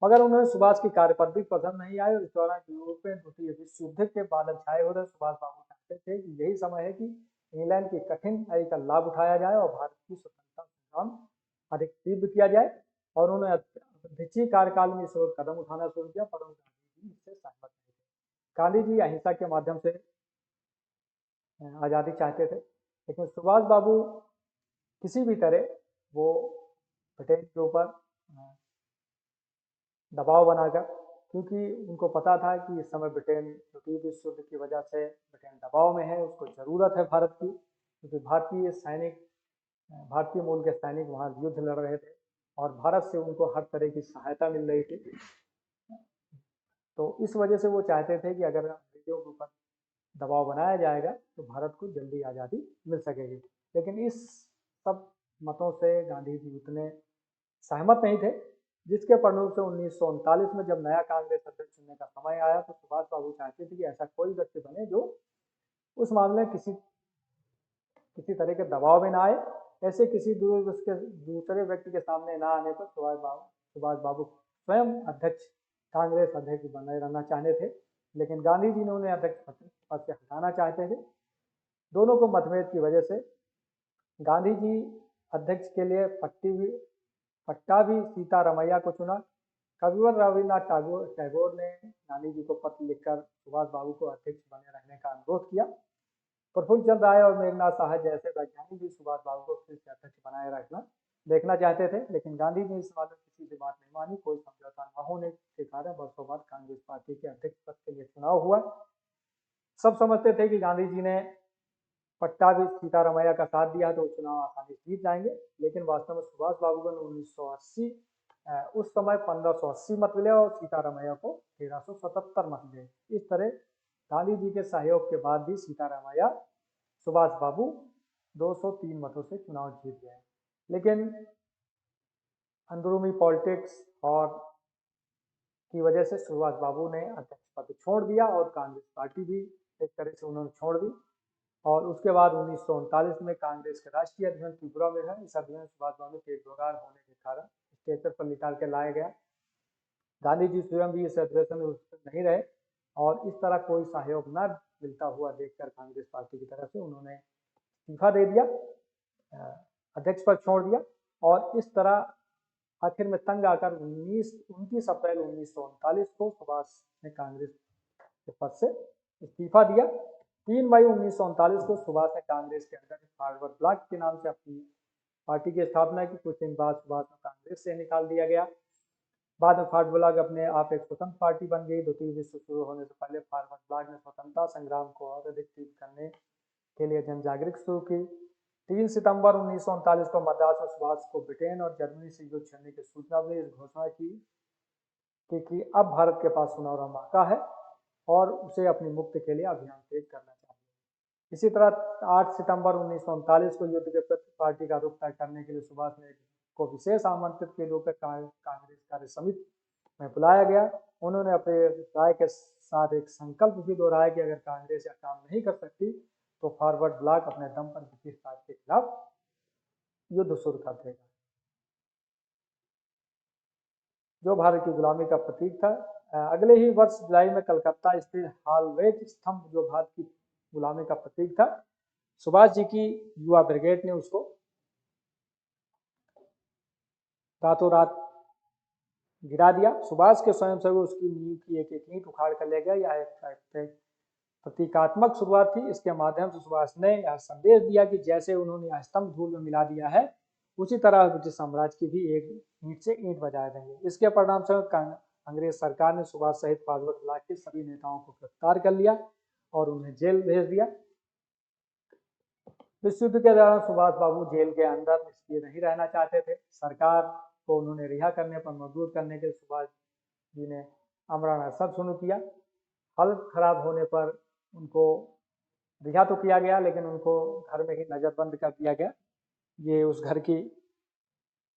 मगर उन्हें सुभाष की कार्यपद्धति पसंद नहीं आई और इस दौरान यूरोप में द्वितीय विश्व युद्ध के बादल छाए हो रहे। सुभाष बाबू चाहते थे कि यही समय है कि इंग्लैंड की कठिनाई का लाभ उठाया जाए और भारत की स्वतंत्रता संग्राम अधिक तीव्र किया जाए, और उन्होंने अध्यक्षीय कार्यकाल में इस ओर कदम उठाना शुरू किया, परंतु गांधी जी इससे सहमत नहीं थे। गांधी जी अहिंसा के माध्यम से आज़ादी चाहते थे, लेकिन सुभाष बाबू किसी भी तरह वो ब्रिटेन के ऊपर दबाव बनाकर, क्योंकि उनको पता था कि इस समय ब्रिटेन द्वितीय विश्व युद्ध की वजह से ब्रिटेन दबाव में है, उसको ज़रूरत है भारत की, क्योंकि भारतीय मूल के सैनिक वहाँ युद्ध लड़ रहे थे और भारत से उनको हर तरह की सहायता मिल रही थी। तो इस वजह से वो चाहते थे कि अगर अंग्रेजों के ऊपर दबाव बनाया जाएगा तो भारत को जल्दी आज़ादी मिल सकेगी। लेकिन इस सब मतों से गांधी जी उतने सहमत नहीं थे, जिसके परिणाम से 1939 में जब नया कांग्रेस अध्यक्ष चुनने का समय आया तो सुभाष बाबू चाहते थे कि ऐसा कोई व्यक्ति बने जो उस मामले में किसी तरह के दबाव में ना आए। ऐसे किसी दूसरे व्यक्ति के सामने ना आने पर सुभाष बाबू स्वयं कांग्रेस अध्यक्ष बने रहना चाहते थे, लेकिन गांधी जी ने उन्हें अध्यक्ष पद से हटाना चाहते थे। दोनों को मतभेद की वजह से गांधी जी अध्यक्ष के लिए पट्टाभी सीतारामैया को चुना। कविवर रविन्द्रनाथ टैगोर ने गांधी जी को पत्र लिखकर सुभाष बाबू को अध्यक्ष बने रहने का अनुरोध किया। प्रफुल्ल चंद्र राय और मेघनाथ साहा जैसे वैज्ञानिक भी सुभाष बाबू को फिर से अध्यक्ष बनाए रखना देखना चाहते थे, लेकिन गांधी ने इस वाले किसी से बात नहीं मानी। कोई समझौता न होने के कारण वर्षों बाद कांग्रेस पार्टी के अध्यक्ष पद के लिए चुनाव हुआ। सब समझते थे कि गांधी जी ने पट्टा भी सीतारमैया का साथ दिया तो चुनाव आसानी से जीत जाएंगे, लेकिन वास्तव में सुभाष बाबू को 1980 उस समय 1580 मत मिले और सीतारमैया को 1377 मत मिले। इस तरह गांधी जी के सहयोग के बाद भी सीतारमैया सुभाष बाबू 203 मतों से चुनाव जीत गए। लेकिन अंदरूनी पॉलिटिक्स और की वजह से सुभाष बाबू ने अध्यक्ष पद छोड़ दिया और कांग्रेस पार्टी भी एक तरह से उन्होंने छोड़ दी। और उसके बाद 1939 में कांग्रेस के राष्ट्रीय अध्यक्ष त्रिपुरा में है। इस अध्यक्ष सुभाष बाबू के बेरोजगार होने के कारण स्टेचर पर निकाल के लाया गया। गांधी जी स्वयं भी इस अधिवेशन में उपस्थित नहीं रहे और इस तरह कोई सहयोग न मिलता हुआ देखकर कांग्रेस पार्टी की तरफ से उन्होंने इस्तीफा दे दिया, अध्यक्ष पद छोड़ दिया। और इस तरह आखिर में तंग आकर 29 अप्रैल 1939 को सुभाष ने कांग्रेस के पद से इस्तीफा दिया। 3 मई 1939 को सुभाष ने कांग्रेस के अंदर फॉरवर्ड ब्लॉक के नाम से अपनी पार्टी की स्थापना की। कुछ दिन बाद सुभाष को कांग्रेस से निकाल दिया गया। बाद में फॉरवर्ड ब्लॉक अपने आप एक स्वतंत्र पार्टी बन गई। द्वितीय विश्व शुरू होने से पहले फॉरवर्ड ब्लॉक ने स्वतंत्रता संग्राम को और अधिक तीव्र करने के लिए जन जागरूकता शुरू की। 3 सितंबर 1939 को मद्रास में सुभाष को ब्रिटेन और जर्मनी से युद्ध छेड़ने की सूचना मिली। इस घोषणा की कि अब भारत के पास सुनहरा मौका है और उसे अपनी मुक्ति के लिए अभियान तेज करना चाहिए। इसी तरह 8 सितंबर 1939 को युद्ध के प्रति पार्टी का रुख तय करने के लिए सुभाष ने को विशेष आमंत्रित के रूप में कांग्रेस कार्य समिति में बुलाया गया। उन्होंने अपने राय के साथ एक संकल्प भी दोहराया कि अगर कांग्रेस यह काम नहीं कर सकती तो फॉरवर्ड ब्लॉक अपने दम पर ब्रिटिश राज के खिलाफ युद्ध शुरू कर देगा, जो भारत की गुलामी का प्रतीक था। अगले ही वर्ष जुलाई में कलकत्ता स्थित हालवेट स्तंभ, जो भारत की गुलामी का प्रतीक था, सुभाष जी की युवा ब्रिगेड ने उसको रातों रात गिरा दिया। सुभाष के स्वयंसेवक उसकी नींव की एक एक ईंट उखाड़ कर ले गया। यह एक प्रतीकात्मक शुरुआत थी। इसके माध्यम से सुभाष ने यह संदेश दिया कि जैसे उन्होंने यह स्तंभ धूल में मिला दिया है, उसी तरह ब्रिटिश साम्राज्य की भी एक ईंट से ईंट बजाए देंगे। इसके परिणाम स्वरूप अंग्रेज सरकार ने सुभाष सहित फॉरवर्ड ब्लॉक के सभी नेताओं को गिरफ्तार कर लिया और उन्हें जेल भेज दिया। विश्व युद्ध के दौरान सुभाष बाबू जेल के अंदर इसलिए नहीं रहना चाहते थे। सरकार को उन्होंने रिहा करने पर मजबूर करने के सुभाष जी ने आमरण अनशन शुरू किया। हालत खराब होने पर उनको रिहा तो किया गया, लेकिन उनको घर में ही नजरबंद कर दिया गया। ये उस घर की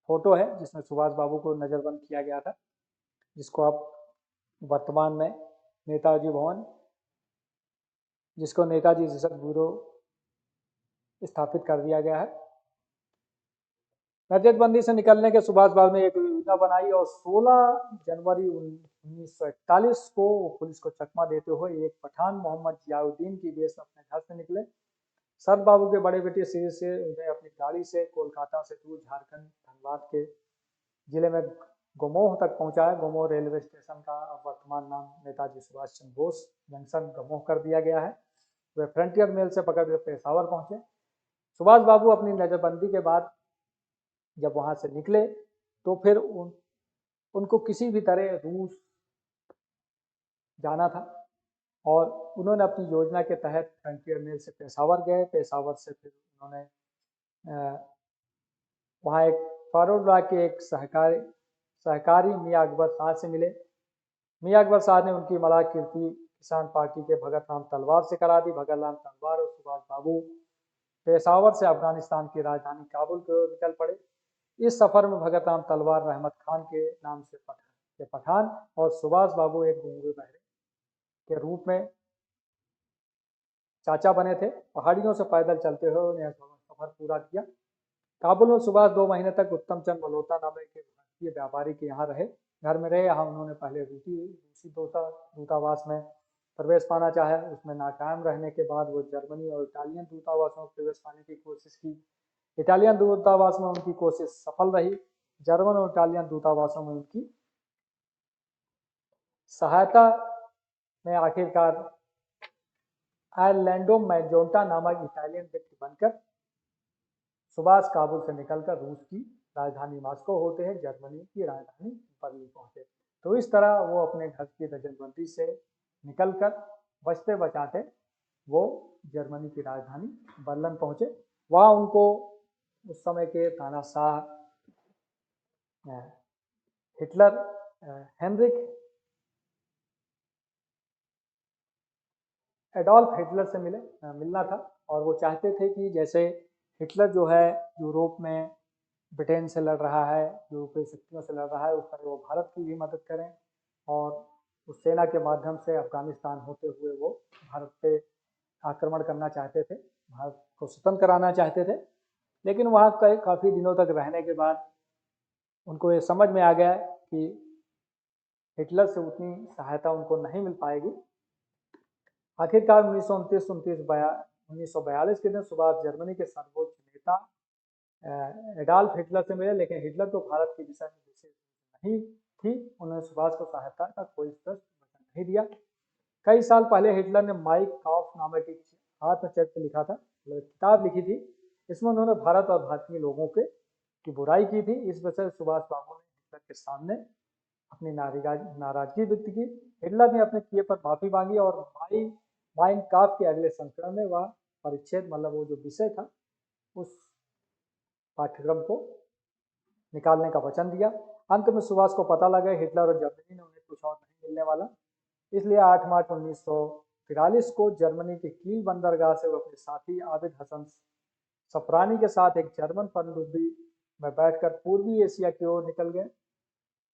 फोटो है जिसमें सुभाष बाबू को नजरबंद किया गया था, जिसको अब वर्तमान में नेताजी भवन, जिसको नेताजी रिसर्च ब्यूरो स्थापित कर दिया गया है। नजरबंदी से निकलने के सुभाष बाबू ने एक योजना बनाई और 16 जनवरी 1941 को पुलिस को चकमा देते हुए एक पठान मोहम्मद जियाउद्दीन की बेस में अपने घर से निकले। शरद बाबू के बड़े बेटे श्री से उन्हें अपनी गाड़ी से कोलकाता से दूर झारखंड धनबाद के जिले में गोमोह तक पहुंचाया। गोमोह रेलवे स्टेशन का वर्तमान नाम नेताजी सुभाष चंद्र बोस जंक्शन गोमोह कर दिया गया है। वे फ्रंटियर मेल से पकड़ पेशावर पहुंचे। सुभाष बाबू अपनी नजरबंदी के बाद जब वहां से निकले तो फिर उनको किसी भी तरह रूस जाना था और उन्होंने अपनी योजना के तहत फ्रंटियर मेल से पेशावर गए। पेशावर से फिर उन्होंने वहाँ एक फॉरवर्ड ब्लॉक के एक सहकारी मियाँ अकबर शाह से मिले। मियाँ अकबर शाह ने उनकी मलाकीर्ति किसान पार्टी के भगत राम तलवार से करा दी। भगत राम तलवार और सुभाष बाबू पेशावर से अफगानिस्तान की राजधानी काबुल की ओर निकल पड़े। इस सफर में भगत राम तलवार रहमत खान के नाम से पठान और सुभाष बाबू एक गूंगे बहरे के रूप में चाचा बने थे। पहाड़ियों से पैदल चलते हुए उन्हें सफर पूरा किया। काबुल में सुभाष 2 महीने तक उत्तम चंद मल्होत्रा नामक के भारतीय व्यापारी के यहाँ रहे, घर में रहे। यहाँ उन्होंने पहले रूसी दूतावास में प्रवेश पाना चाहा, उसमें नाकाम रहने के बाद वो जर्मनी और इटालियन दूतावासों में प्रवेश पाने की कोशिश की। इटालियन दूतावास में उनकी कोशिश सफल रही। जर्मन और इटालियन दूतावासों में उनकी सहायता में आखिरकार आयरलैंडो मैजोंटा नामक इटालियन व्यक्ति बनकर सुभाष काबुल से निकलकर रूस की राजधानी मॉस्को होते हैं जर्मनी की राजधानी बर्लिन पहुंचे। तो इस तरह वो अपने घर की नजरबंदी से निकलकर बचते बचाते वो जर्मनी की राजधानी बर्लिन पहुंचे। वहाँ उनको उस समय के तानाशाह हिटलर हेनरिक एडोल्फ हिटलर से मिलना था और वो चाहते थे कि जैसे हिटलर जो है यूरोप में ब्रिटेन से लड़ रहा है, यूरोपीय शक्तियों से लड़ रहा है, उस तरह वो भारत की भी मदद करें और उस सेना के माध्यम से अफगानिस्तान होते हुए वो भारत पे आक्रमण करना चाहते थे, भारत को स्वतंत्र कराना चाहते थे। लेकिन वहाँ काफ़ी दिनों तक रहने के बाद उनको ये समझ में आ गया कि हिटलर से उतनी सहायता उनको नहीं मिल पाएगी। आखिरकार 1942 के दिन सुभाष जर्मनी के सर्वोच्च नेता एडोल्फ हिटलर से मिले, लेकिन हिटलर को भारत की दिशा में विशेष नहीं थी, उन्होंने सुभाष को सहायता का कोई स्पष्ट वचन नहीं दिया। कई साल पहले हिटलर ने माइक काफ नामक एक आत्मचरित्र लिखा था, किताब लिखी थी। इसमें उन्होंने भारत और भारतीय लोगों की बुराई की थी। इस वजह से सुभाष बाबू ने हिटलर के सामने अपनी नाराजगी व्यक्त की। हिटलर ने अपने किए पर माफी मांगी और माइन काफ के अगले संस्करण में वह परिच्छेद मतलब वो जो विषय था उस पाठ्यक्रम को निकालने का वचन दिया। अंत में सुभाष को पता लगा हिटलर और जर्मनी ने उन्हें कुछ और नहीं मिलने वाला, इसलिए 8 मार्च 1943 को जर्मनी के कील बंदरगाह से वो अपने साथी आबिद हसन सफरानी के साथ एक जर्मन पनडुब्बी में बैठकर पूर्वी एशिया की ओर निकल गए।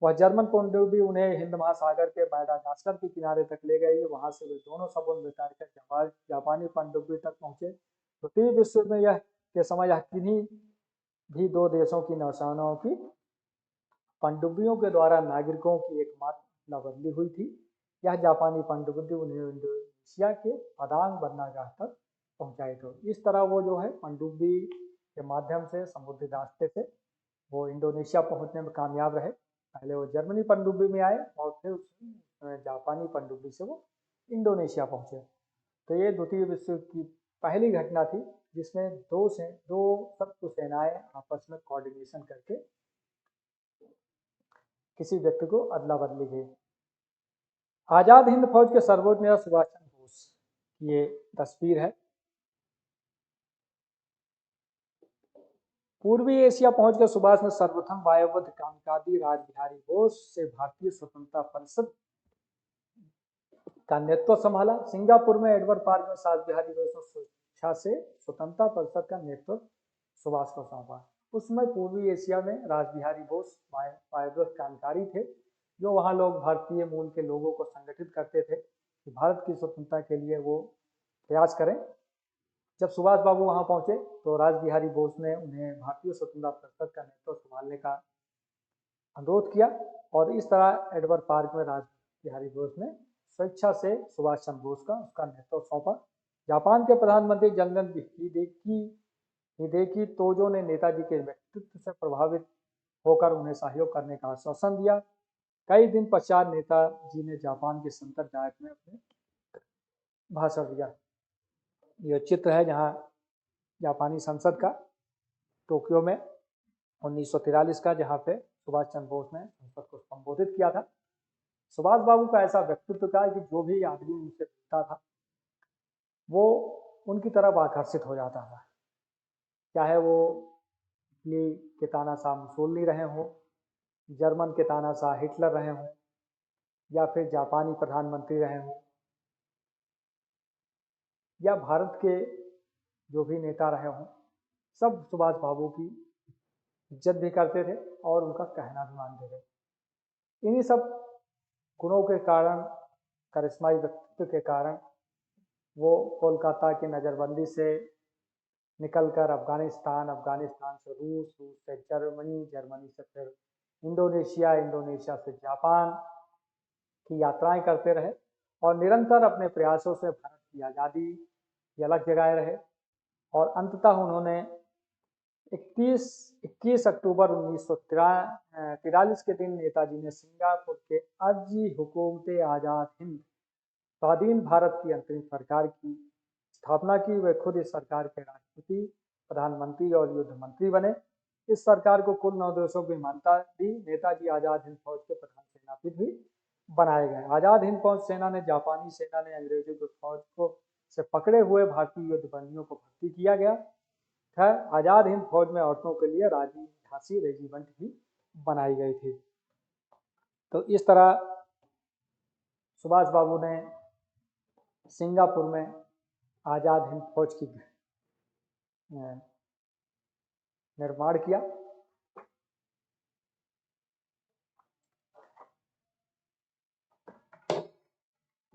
वह जर्मन पनडुब्बी उन्हें हिंद महासागर के मैडागास्कर के किनारे तक ले गई। वहां से वे दोनों समुद्र बितार कर जापानी पनडुब्बी तक पहुंचे। द्वितीय विश्व में यह के समय यह किन्हीं भी दो देशों की नौसेनाओं की पनडुब्बियों के द्वारा नागरिकों की एकमात्र बदली हुई थी। यह जापानी पनडुब्बी उन्हें इंडोनेशिया के पदांग बंदरगाह तक पहुंचाई। तो इस तरह वो जो है पनडुब्बी के माध्यम से समुद्री रास्ते से वो इंडोनेशिया पहुंचने में कामयाब रहे। पहले वो जर्मनी पनडुब्बी में आए और फिर जापानी पनडुब्बी से वो इंडोनेशिया पहुंचे। तो ये द्वितीय विश्व की पहली घटना थी जिसमें दो शत्रु सेनाएं आपस में कोऑर्डिनेशन करके किसी व्यक्ति को अदला बदली गई। आजाद हिंद फौज के सर्वोच्च नेता सुभाष चंद्र बोस की ये तस्वीर है। पूर्वी एशिया पहुंचकर सुभाष ने सर्वप्रथम वायुबद्ध क्रांतिकारी रासबिहारी बोस से भारतीय स्वतंत्रता परिषद का नेतृत्व संभाला। सिंगापुर में एडवर्ड पार्क में रासबिहारी बोस ने स्वेच्छा से स्वतंत्रता परिषद का नेतृत्व सुभाष को सौंपा। उस समय पूर्वी एशिया में रासबिहारी बोस वायुबद्ध क्रांतिकारी थे, जो वहाँ लोग भारतीय मूल के लोगों को संगठित करते थे कि भारत की स्वतंत्रता के लिए वो प्रयास करें। जब सुभाष बाबू वहाँ पहुंचे तो रासबिहारी बोस ने उन्हें भारतीय स्वतंत्रता परिषद का नेतृत्व संभालने का अनुरोध किया और इस तरह एडवर्ड पार्क में रासबिहारी बोस ने स्वेच्छा से सुभाष चंद्र बोस का उसका नेतृत्व सौंपा। जापान के प्रधानमंत्री जनरल हिदेकी तोजो ने नेताजी के व्यक्तित्व से प्रभावित होकर उन्हें सहयोग करने का आश्वासन दिया। कई दिन पश्चात नेताजी ने जापान के संसद डायट में अपने भाषण दिया। यह चित्र है जहां जापानी संसद का टोक्यो में 1943 का, जहां पे सुभाष चंद्र बोस ने संसद को संबोधित किया था। सुभाष बाबू का ऐसा व्यक्तित्व था कि जो भी आदमी उनसे मिलता था वो उनकी तरफ आकर्षित हो जाता था, चाहे वो इटली के तानाशाह मुसोलिनी रहे हों, जर्मन के तानाशाह हिटलर रहे हों, या फिर जापानी प्रधानमंत्री रहे हों, या भारत के जो भी नेता रहे हों, सब सुभाष बाबू की इज्जत भी करते थे और उनका कहना भी मानते थे। इन्हीं सब गुणों के कारण, करिश्माई व्यक्तित्व के कारण वो कोलकाता की नज़रबंदी से निकलकर अफगानिस्तान से रूस से जर्मनी से फिर इंडोनेशिया से जापान की यात्राएं करते रहे और निरंतर अपने प्रयासों से भारत की आज़ादी की अलग जगाए रहे। और अंततः उन्होंने 21 अक्टूबर 1943 के दिन नेताजी ने सिंगापुर के अर्जी हुकूमत आज़ाद हिंद स्वाधीन भारत की अंतरिम सरकार की स्थापना की। वे खुद इस सरकार के राष्ट्रपति, प्रधानमंत्री और युद्ध मंत्री बने। इस सरकार को कुल 9 देशों की मान्यता दी। नेताजी आज़ाद हिंद फौज के प्रधान सेनापति भी बनाए गए। आज़ाद हिंद फौज सेना ने जापानी सेना ने अंग्रेजों की फौज को से पकड़े हुए भारतीय युद्ध बंदियों को भर्ती किया गया था। आज़ाद हिंद फौज में औरतों के लिए रानी झांसी रेजिमेंट भी बनाई गई थी। तो इस तरह सुभाष बाबू ने सिंगापुर में आज़ाद हिंद फौज की निर्माण किया।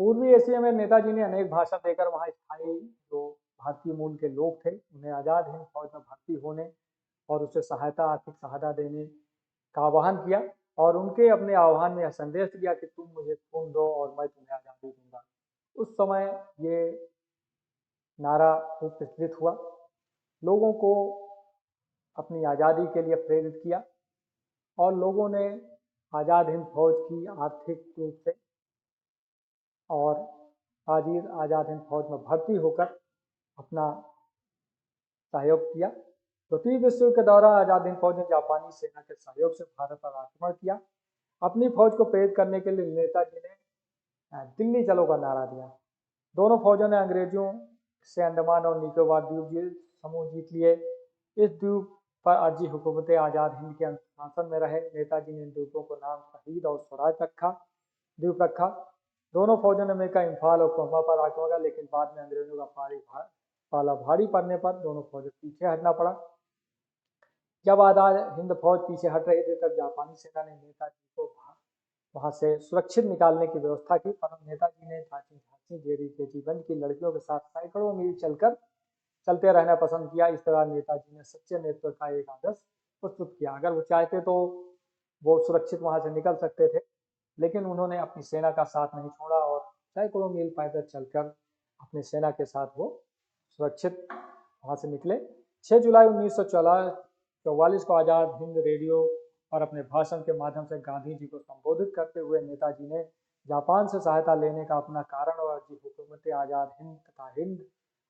पूर्वी एशिया में नेताजी ने अनेक भाषण देकर वहां स्थायी जो भारतीय मूल के लोग थे उन्हें आज़ाद हिंद फौज में भर्ती होने और उसे सहायता आर्थिक सहायता देने का आह्वान किया और उनके अपने आह्वान में यह संदेश दिया कि तुम मुझे खून दो और मैं तुम्हें आज़ादी दूंगा। उस समय ये नारा खूब प्रचलित हुआ, लोगों को अपनी आज़ादी के लिए प्रेरित किया और लोगों ने आज़ाद हिंद फौज की आर्थिक रूप से और आज़ाद हिंद फौज में भर्ती होकर अपना सहयोग किया। द्वितीय विश्व युद्ध के दौरान आज़ाद हिंद फौज ने जापानी सेना के सहयोग से भारत पर आक्रमण किया। अपनी फौज को प्रेरित करने के लिए नेताजी ने दिल्ली चलो का नारा दिया। दोनों फौजों ने अंग्रेजों से अंडमान और निकोबार द्वीप समूह जीत लिए। इस द्वीप पर अर्जी हुकूमत आज़ाद हिंद के शासन में रहे। नेताजी ने इन द्वीपों को नाम शहीद और स्वराज द्वीप रखा। दोनों फौजों ने मिलकर इम्फाल और कोहिमा पर आक्रमण किया, लेकिन बाद में अंग्रेजों का पाला भारी पड़ने पर दोनों फौजों पीछे हटना पड़ा। जब आज़ाद हिंद फौज पीछे हट रही थी तब जापानी सेना ने नेताजी को वहां से सुरक्षित निकालने की व्यवस्था की, परंतु नेताजी ने झांसी गेरी के जीवन की लड़कियों के साथ सैकड़ों मील चलते रहना पसंद किया। इस तरह नेताजी ने सच्चे नेतृत्व का एक आदर्श प्रस्तुत किया। अगर वो चाहते तो वो सुरक्षित वहां से निकल सकते थे, लेकिन उन्होंने अपनी सेना का साथ नहीं छोड़ा और सैकड़ों मील पैदल चलकर अपनी सेना के साथ वो सुरक्षित वहां से निकले। 6 जुलाई 1944 को आज़ाद हिंद रेडियो और अपने भाषण के माध्यम से गांधी जी को संबोधित करते हुए नेताजी ने जापान से सहायता लेने का अपना कारण और हुकूमत आज़ाद हिंद तथा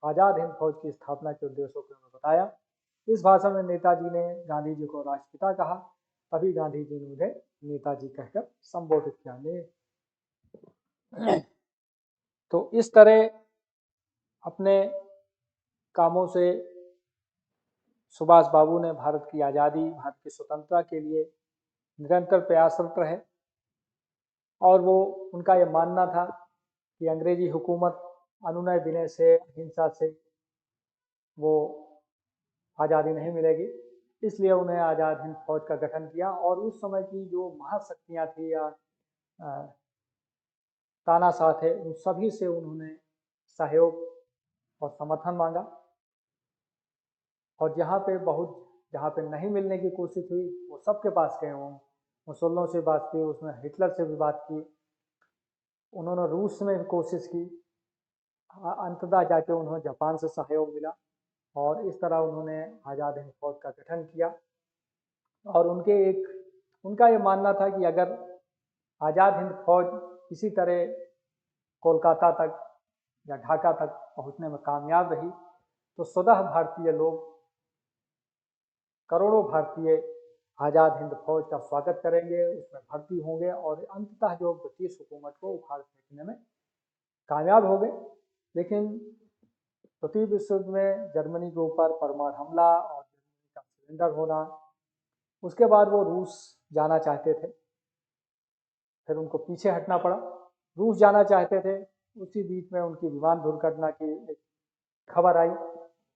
आज़ाद हिंद फौज की स्थापना के उद्देश्यों को बताया। इस भाषण में नेताजी ने गांधी जी को राष्ट्रपिता कहा, तभी गांधी जी ने उन्हें नेताजी कहकर संबोधित किया। तो इस तरह अपने कामों से सुभाष बाबू ने भारत की आज़ादी, भारत की स्वतंत्रता के लिए निरंतर प्रयासरत रहे और वो उनका ये मानना था कि अंग्रेजी हुकूमत अनुनय विनय से, हिंसा से वो आज़ादी नहीं मिलेगी, इसलिए उन्हें आज़ाद हिंद फौज का गठन किया। और उस समय की जो महाशक्तियाँ थी या तानाशाह थे, उन सभी से उन्होंने सहयोग और समर्थन मांगा और जहाँ पे नहीं मिलने की कोशिश हुई वो सबके पास गए। वो मुसोलिनी से बात की, उसमें हिटलर से भी बात की, उन्होंने रूस में कोशिश की, अंततः जाके उन्हें जापान से सहयोग मिला और इस तरह उन्होंने आज़ाद हिंद फौज का गठन किया। और उनका ये मानना था कि अगर आज़ाद हिंद फौज किसी तरह कोलकाता तक या ढाका तक पहुंचने में कामयाब रही तो स्वतः भारतीय लोग, करोड़ों भारतीय आज़ाद हिंद फौज का स्वागत करेंगे, उसमें भर्ती होंगे और अंततः जो ब्रिटिश हुकूमत को उखाड़ फेंकने में कामयाब हो गए। लेकिन द्वितीय विश्व युद्ध में जर्मनी के ऊपर परमाणु हमला और जर्मनी का सरेंडर होना, उसके बाद वो रूस जाना चाहते थे, फिर उनको पीछे हटना पड़ा। रूस जाना चाहते थे, उसी बीच में उनकी विमान दुर्घटना की एक खबर आई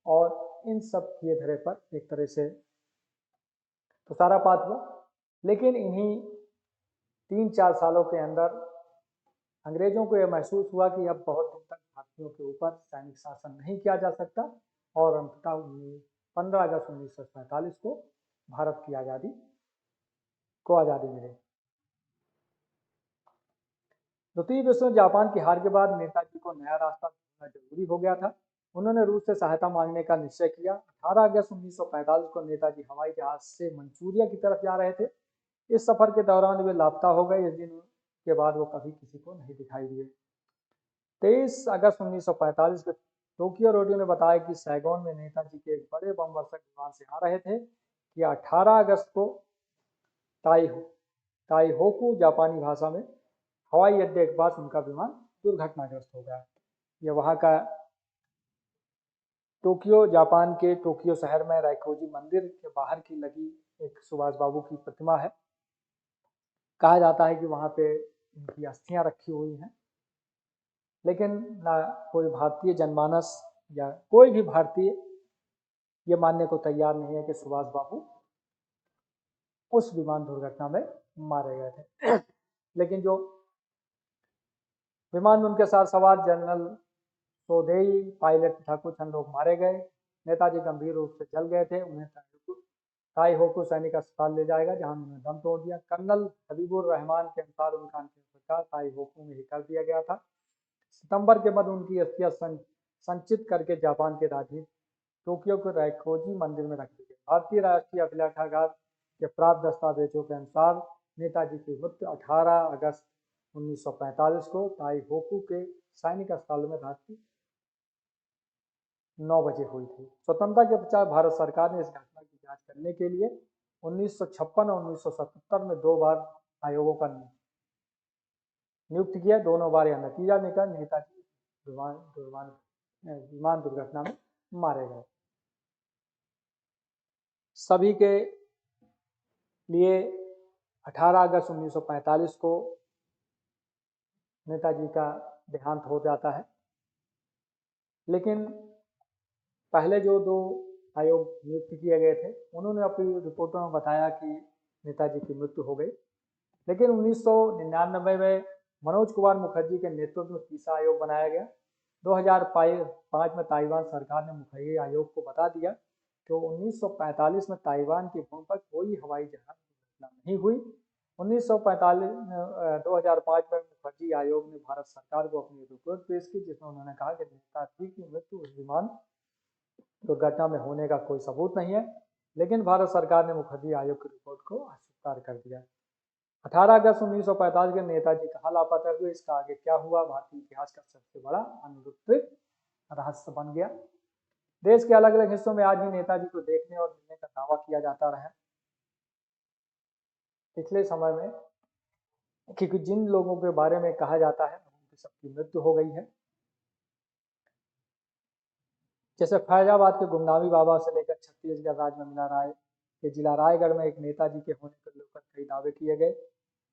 और इन सब किए धरे पर एक तरह से तुषारापात हुआ। लेकिन इन्हीं 3-4 सालों के अंदर अंग्रेजों को यह महसूस हुआ कि अब बहुत दिन तक भारतीयों के ऊपर सैनिक शासन नहीं किया जा सकता और अंततः 15 अगस्त 1947 को भारत की आज़ादी मिली। द्वितीय विश्व युद्ध जापान की हार के बाद नेताजी को नया रास्ता ढूंढना जरूरी हो गया था। उन्होंने रूस से सहायता मांगने का निश्चय किया। 18 अगस्त 1945 को नेताजी हवाई जहाज से मंचूरिया की तरफ जा रहे थे। इस सफर के दौरान वे लापता हो गए। इस दिन के बाद वो कभी किसी को नहीं दिखाई दिए। 23 अगस्त 1945 को टोक्यो रेडियो ने बताया कि सैगोन में नेताजी के एक बड़े बम वर्षक विमान से आ रहे थे कि 18 अगस्त को ताइहोकू जापानी भाषा में हवाई अड्डे के पास उनका विमान दुर्घटनाग्रस्त हो गया। यह वहाँ का टोक्यो, जापान के टोक्यो शहर में राइकोजी मंदिर के बाहर की लगी एक सुभाष बाबू की प्रतिमा है। कहा जाता है कि वहाँ पे इनकी अस्थियां रखी हुई हैं, लेकिन ना कोई भारतीय जनमानस या कोई भी भारतीय ये मानने को तैयार नहीं है कि सुभाष बाबू उस विमान दुर्घटना में मारे गए थे। लेकिन जो विमान में उनके साथ सवार जनरल सोदेई, पायलट तथा कुछ अन्य लोग मारे गए। नेताजी गंभीर रूप से जल गए थे। उन्हें ताइहोकू सैनिक अस्पताल ले जाएगा, जहां उन्होंने दम तोड़ दिया। कर्नल हबीबुर रहमान के अनुसार उनका अंतिम संस्कार ताइहोकू में ही कर दिया गया था। सितंबर के बाद उनकी अस्थियां संचित करके जापान के राजधानी टोक्यो के राइकोजी मंदिर में रख दी गई। भारतीय राष्ट्रीय अभिलेखागार के प्राप्त दस्तावेजों के अनुसार नेताजी की मृत्यु 18 अगस्त 1945 को ताइहोकू के सैनिक अस्पताल में रात के 9 बजे हुई थी। स्वतंत्रता के पश्चात भारत सरकार ने इस घटना की जांच करने के लिए 1956 और 1977 में 2 बार आयोगों का नियुक्त किया। दोनों बार यह नतीजा निकला, नेताजी विमान दुर्घटना में मारे गए। सभी के लिए 18 अगस्त 1945 को नेताजी का देहांत हो जाता है। लेकिन पहले जो 2 आयोग नियुक्त किए गए थे, उन्होंने अपनी रिपोर्टों में बताया कि नेताजी की मृत्यु हो गई। लेकिन 1999 में मनोज कुमार मुखर्जी के नेतृत्व में तीसरा आयोग बनाया गया। 2005 में ताइवान सरकार ने मुखर्जी आयोग को बता दिया कि 1945 में ताइवान की भूमि पर कोई हवाई जहाज दुर्घटना नहीं हुई। 2005 में मुखर्जी आयोग ने भारत सरकार को अपनी रिपोर्ट पेश की, जिसमें उन्होंने कहा कि नेताजी की मृत्यु उस विमान दुर्घटना में होने का कोई सबूत नहीं है। लेकिन भारत सरकार ने मुखर्जी आयोग की रिपोर्ट को अस्वीकार कर दिया। 18 अगस्त 1945 के नेताजी कहाँ लापता हुए, इसका आगे क्या हुआ, भारतीय इतिहास का सबसे बड़ा अनुत्तरित रहस्य बन गया। देश के अलग अलग हिस्सों में आज भी नेताजी को देखने और मिलने का दावा किया जाता रहा। पिछले समय में क्योंकि जिन लोगों के बारे में कहा जाता है उनकी सबकी मृत्यु हो गई है, जैसे फैजाबाद के गुमनामी बाबा से लेकर छत्तीसगढ़ राज्य में मिला राय के जिला रायगढ़ में एक नेताजी के होने को लेकर कई दावे किए गए,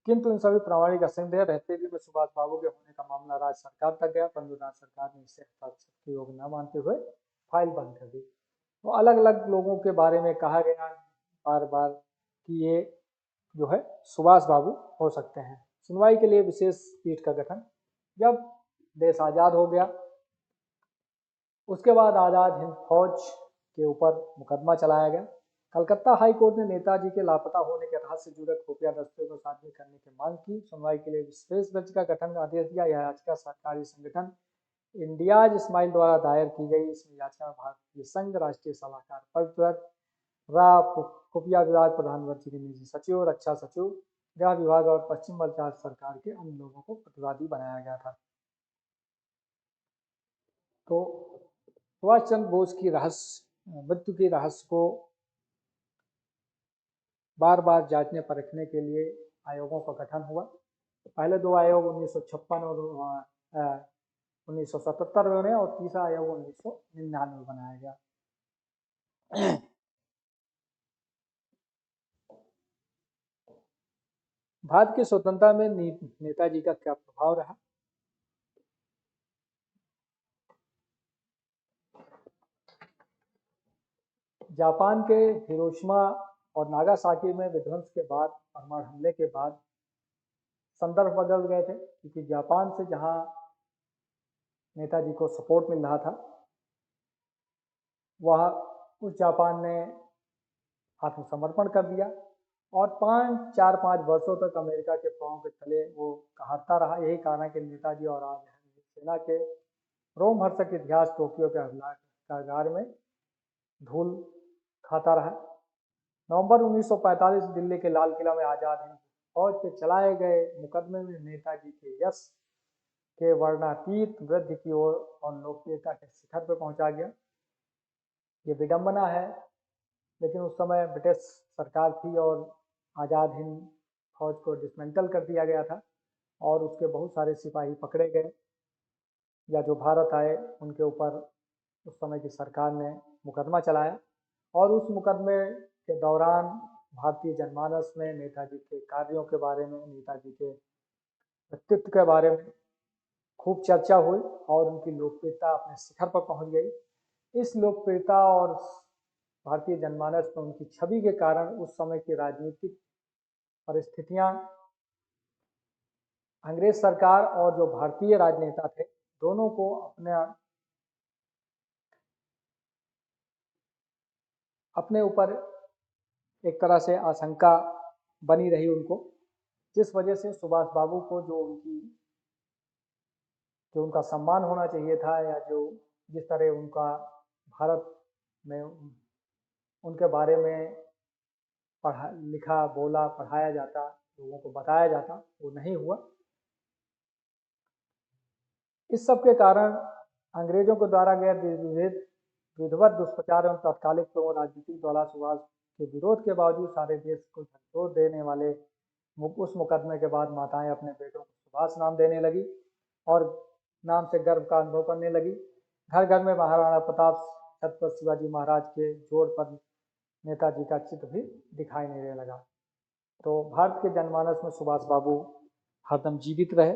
किंतु इन सभी प्रमाणिक असंदेह रहते हुए सुभाष बाबू के होने का मामला राज्य सरकार तक गया, परंतु राज्य सरकार ने इसे हस्ताक्षर योग न मानते हुए फाइल बंद कर दी। तो अलग अलग लोगों के बारे में कहा गया बार बार कि ये जो है सुभाष बाबू हो सकते हैं। सुनवाई के लिए विशेष पीठ का गठन, जब देश आज़ाद हो गया उसके बाद आज़ाद हिंद फौज के ऊपर मुकदमा चलाया गया। कलकत्ता हाई कोर्ट ने नेताजी के लापता होने के रहस्य से जुड़े खुफिया दस्तावेजों को साझा करने की मांग की। सुनवाई के लिए विशेष बेंच का गठन का आदेश दिया। यह याचिका सरकारी संगठन इंडियाज स्माइल द्वारा दायर की गई। इसमें याचिका में भारतीय संघ, राष्ट्रीय सलाहकार परिषद, खुफिया विभाग, प्रधानमंत्री के निजी सचिव, रक्षा सचिव, गृह विभाग और पश्चिम बंगाल सरकार के अन्य लोगों को प्रतिवादी बनाया गया था। तो सुभाष चंद्र बोस की मृत्यु के रहस्य को बार बार जांचने परखने के लिए आयोगों का गठन हुआ। पहले 2 आयोग 1956 और 1977 में बने और तीसरा आयोग 1999 में बनाया गया। भारत की स्वतंत्रता में नेताजी का क्या प्रभाव रहा? जापान के हिरोशिमा और नागासाकी में विध्वंस के बाद, परमाणु हमले के बाद संदर्भ बदल गए थे, क्योंकि जापान से जहां नेताजी को सपोर्ट मिल रहा था वह उस जापान ने आत्मसमर्पण कर दिया और 4-5 वर्षों तक अमेरिका के पांव के तले वो कहता रहा। यही कारण है कि नेताजी और आज सेना के रोमहर्षक इतिहास टोक्यो के कारागार में धूल खाता रहा। नवंबर 1945 दिल्ली के लाल किला में आजाद हिंद फौज के चलाए गए मुकदमे में नेताजी के यश के वर्णातीत वृद्धि की ओर और लोकप्रियता के शिखर पर पहुंचा गया। ये विडंबना है लेकिन उस समय ब्रिटिश सरकार थी और आज़ाद हिंद फौज को डिसमेंटल कर दिया गया था और उसके बहुत सारे सिपाही पकड़े गए या जो भारत आए उनके ऊपर उस समय की सरकार ने मुकदमा चलाया और उस मुकदमे के दौरान भारतीय जनमानस में नेताजी के कार्यों के बारे में, नेताजी के व्यक्तित्व के बारे में खूब चर्चा हुई और उनकी लोकप्रियता अपने शिखर पर पहुंच गई। इस लोकप्रियता और भारतीय जनमानस में उनकी छवि के कारण उस समय की राजनीतिक परिस्थितियां अंग्रेज सरकार और जो भारतीय राजनेता थे दोनों को अपने ऊपर एक तरह से आशंका बनी रही उनको, जिस वजह से सुभाष बाबू को जो उनका सम्मान होना चाहिए था या जो जिस तरह उनका भारत में उनके बारे में पढ़ा लिखा बोला पढ़ाया जाता, लोगों को बताया जाता, वो नहीं हुआ। इस सब के कारण अंग्रेजों के द्वारा गए विधिवत दुष्प्रचार एवं तात्कालिक एवं राजनीतिक द्वारा सुभाष के विरोध के बावजूद सारे देश को झकझोर देने वाले उस मुकदमे के बाद माताएं अपने बेटों को सुभाष नाम देने लगी और नाम से गर्व का अनुभव करने लगी। घर घर में महाराणा प्रताप छत्रपति शिवाजी महाराज के जोड़ पर नेताजी का चित्र भी दिखाई नहीं देने लगा। तो भारत के जनमानस में सुभाष बाबू हरदम जीवित रहे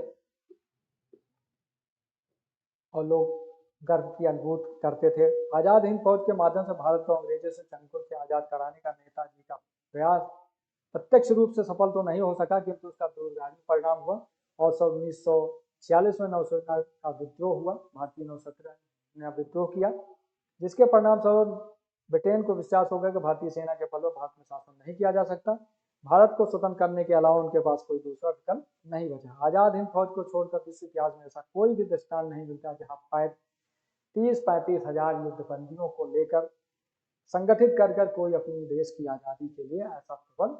और लोग गर्व की अनुभूति करते थे। आज़ाद हिंद फौज के माध्यम से भारत को अंग्रेजों से चंगुल से आज़ाद कराने का नेताजी का प्रयास प्रत्यक्ष रूप से सफल तो नहीं हो सका, किंतु उसका दूरगामी परिणाम हुआ और 1946 में नौसेना का विद्रोह हुआ। भारतीय नौसेना ने विद्रोह किया, जिसके परिणाम स्वरूप ब्रिटेन को विश्वास हो गया कि भारतीय सेना के बल भारत में शासन नहीं किया जा सकता। भारत को स्वतंत्र करने के अलावा उनके पास कोई दूसरा विकल्प नहीं बचा। आज़ाद हिंद फौज को छोड़कर विश्व इतिहास में ऐसा कोई भी दृष्टांत नहीं मिलता जहाँ 30-35 हजार युद्धबंदियों को लेकर संगठित कर कोई अपनी देश की आज़ादी के लिए ऐसा प्रबल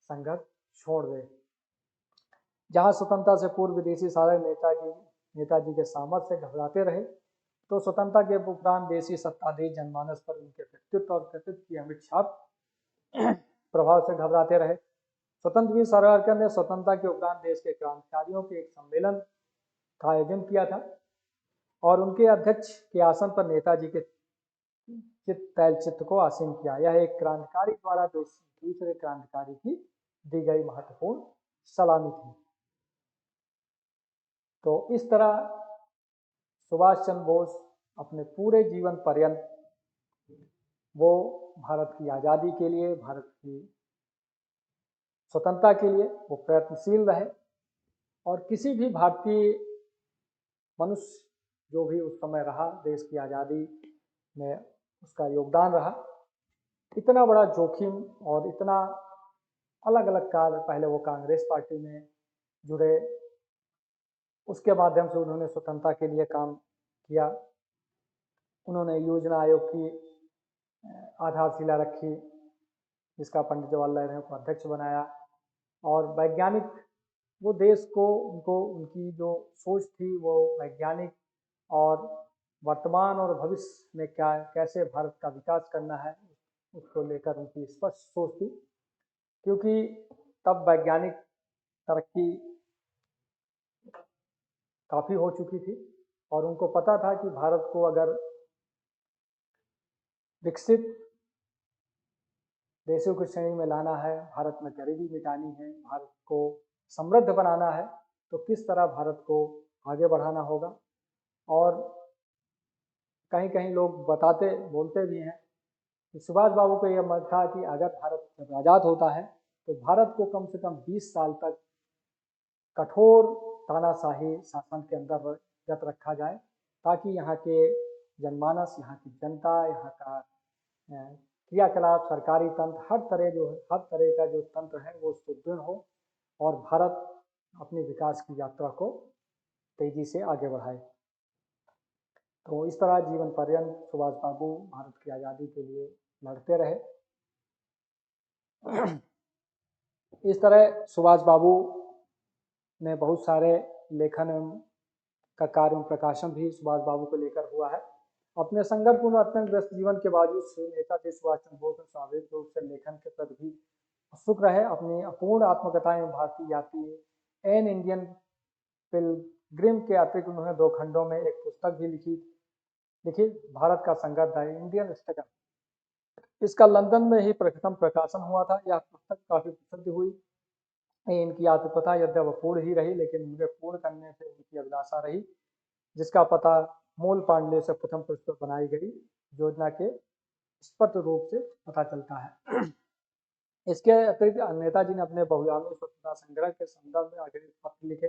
संघर्ष छोड़ दे। जहां स्वतंत्रता से पूर्व विदेशी सारे नेताजी के सामर्थ्य से घबराते रहे, तो स्वतंत्रता के उपरांत देशी सत्ताधीश जनमानस पर उनके व्यक्तित्व और कृतित्व की अमिट छाप प्रभाव से घबराते रहे। स्वतंत्र वीर सावरकर ने स्वतंत्रता के उपरांत देश के क्रांतिकारियों के एक सम्मेलन का आयोजन किया था और उनके अध्यक्ष के आसन पर नेताजी के चित्र को आसीन किया। यह एक क्रांतिकारी द्वारा दूसरे क्रांतिकारी की दी गई महत्वपूर्ण सलामी थी। तो इस तरह सुभाष चंद्र बोस अपने पूरे जीवन पर्यंत वो भारत की आज़ादी के लिए, भारत की स्वतंत्रता के लिए वो प्रयत्नशील रहे और किसी भी भारतीय मनुष्य जो भी उस समय रहा देश की आज़ादी में उसका योगदान रहा। इतना बड़ा जोखिम और इतना अलग अलग कार्य, पहले वो कांग्रेस पार्टी में जुड़े, उसके माध्यम से उन्होंने स्वतंत्रता के लिए काम किया। उन्होंने योजना आयोग की आधारशिला रखी, जिसका पंडित जवाहरलाल नेहरू को अध्यक्ष बनाया और वैज्ञानिक वो देश को उनकी जो सोच थी वो वैज्ञानिक और वर्तमान और भविष्य में कैसे भारत का विकास करना है उसको लेकर उनकी स्पष्ट सोच थी, क्योंकि तब वैज्ञानिक तरक्की काफ़ी हो चुकी थी और उनको पता था कि भारत को अगर विकसित देशों की श्रेणी में लाना है, भारत में गरीबी मिटानी है, भारत को समृद्ध बनाना है, तो किस तरह भारत को आगे बढ़ाना होगा। और कहीं कहीं लोग बोलते भी हैं कि सुभाष बाबू को यह मत था कि अगर भारत जब आज़ाद होता है तो भारत को कम से कम 20 साल तक कठोर तानाशाही शासन के अंतर्गत रखा जाए, ताकि यहाँ के जनमानस, यहाँ की जनता, यहाँ का क्रियाकलाप, सरकारी तंत्र, हर तरह का जो तंत्र है वो सुदृढ़ हो और भारत अपनी विकास की यात्रा को तेजी से आगे बढ़ाए। तो इस तरह जीवन पर्यंत सुभाष बाबू भारत की आज़ादी के लिए लड़ते रहे। इस तरह सुभाष बाबू ने बहुत सारे लेखन का कार्य प्रकाशन भी सुभाष बाबू को लेकर हुआ है अपने संघर्षपूर्ण अत्यंत व्यस्त जीवन के बावजूद नेताजी सुभाष चंद्र बोस ने स्वाभाविक रूप से लेखन के प्रति भी उत्सुक रहे। अपनी अपूर्ण आत्मकथा में भारतीय यात्री एन इंडियन पिलग्रिम के अतिरिक्त उन्होंने 2 खंडों में एक पुस्तक भी लिखी भारत का संघर्ष द इंडियन स्ट्रगल। इसका लंदन में ही प्रथम प्रकाशन हुआ था। यह पुस्तक काफी प्रसिद्ध हुई। इनकी आत्मकथा यद्यपि अपूर्ण ही रही, लेकिन इनके पूर्ण करने से उनकी अभिलाषा रही, जिसका पता मूल पांडे से प्रथम पुस्तक बनाई गई योजना के स्पष्ट रूप से पता चलता है। इसके अतिरिक्त नेताजी ने अपने बहुआयामी स्वतंत्रता संग्रह के संदर्भ में अग्रिम पत्र लिखे,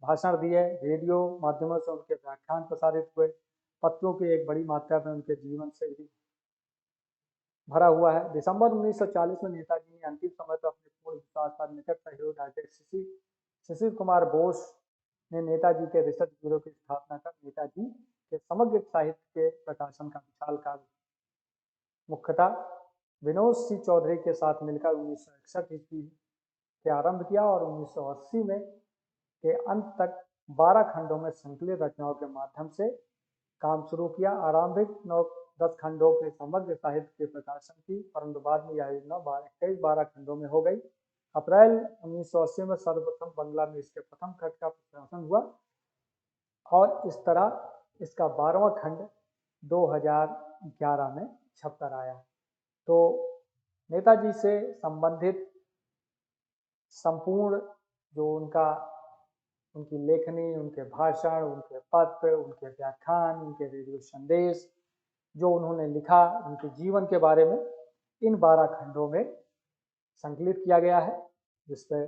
भाषण दिए, रेडियो माध्यमों से उनके व्याख्यान प्रसारित हुए, पत्रों की एक बड़ी मात्रा में उनके जीवन से भी भरा हुआ है। दिसंबर 1940 में नेताजी ने अंतिम समय तक अपने पूर्ण विश्वास पर निकट सहयोग डॉक्टर शिशिर कुमार बोस ने नेताजी के रिसर्च ब्यूरो की स्थापना कर नेताजी के समग्र साहित्य के प्रकाशन का विशाल कार्य मुख्यतः विनोद सी चौधरी के साथ मिलकर 1961 ईस्वी के आरंभ किया और 1980 में के अंत तक 12 खंडों में संकलित रचनाओं के माध्यम से काम शुरू किया। आरंभिक 10 खंडों के समग्र साहित्य के प्रकाशन की, परंतु बाद में यह योजना 12 खंडों में हो गई। अप्रैल 1980 में सर्वप्रथम बंगला में इसके प्रथम खंड का प्रकाशन हुआ और इस तरह इसका 12वां खंड 2011 में छपकर आया। तो नेताजी से संबंधित संपूर्ण जो उनकी लेखनी, उनके भाषण, उनके पत्र, उनके व्याख्यान, उनके रेडियो संदेश जो उन्होंने लिखा, उनके जीवन के बारे में इन 12 खंडों में संकलित किया गया है, जिसपे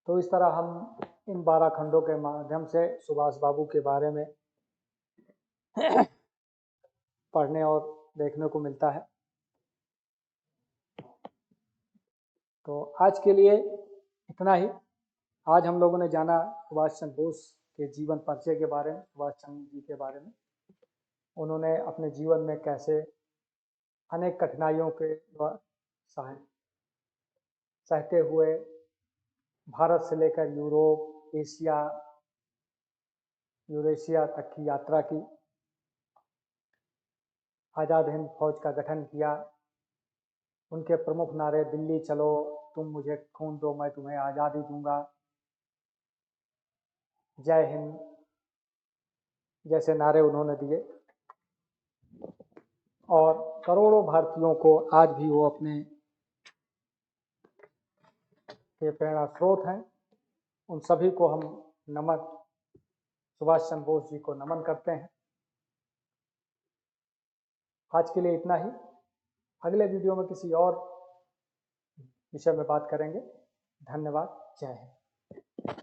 तो इस तरह हम इन 12 खंडों के माध्यम से सुभाष बाबू के बारे में पढ़ने और देखने को मिलता है। तो आज के लिए इतना ही। आज हम लोगों ने जाना सुभाष चंद्र बोस के जीवन परिचय के बारे में, सुभाष चंद्र जी के बारे में। उन्होंने अपने जीवन में कैसे अनेक कठिनाइयों के सहते हुए भारत से लेकर यूरोप, यूरेशिया तक की यात्रा की, आज़ाद हिंद फौज का गठन किया। उनके प्रमुख नारे दिल्ली चलो, तुम मुझे खून दो मैं तुम्हें आज़ादी दूंगा, जय हिंद जैसे नारे उन्होंने दिए और करोड़ों भारतीयों को आज भी वो अपने के प्रेरणा स्रोत हैं। उन सभी को हम सुभाष चंद्र बोस जी को नमन करते हैं। आज के लिए इतना ही। अगले वीडियो में किसी और विषय में बात करेंगे। धन्यवाद। जय हिंद।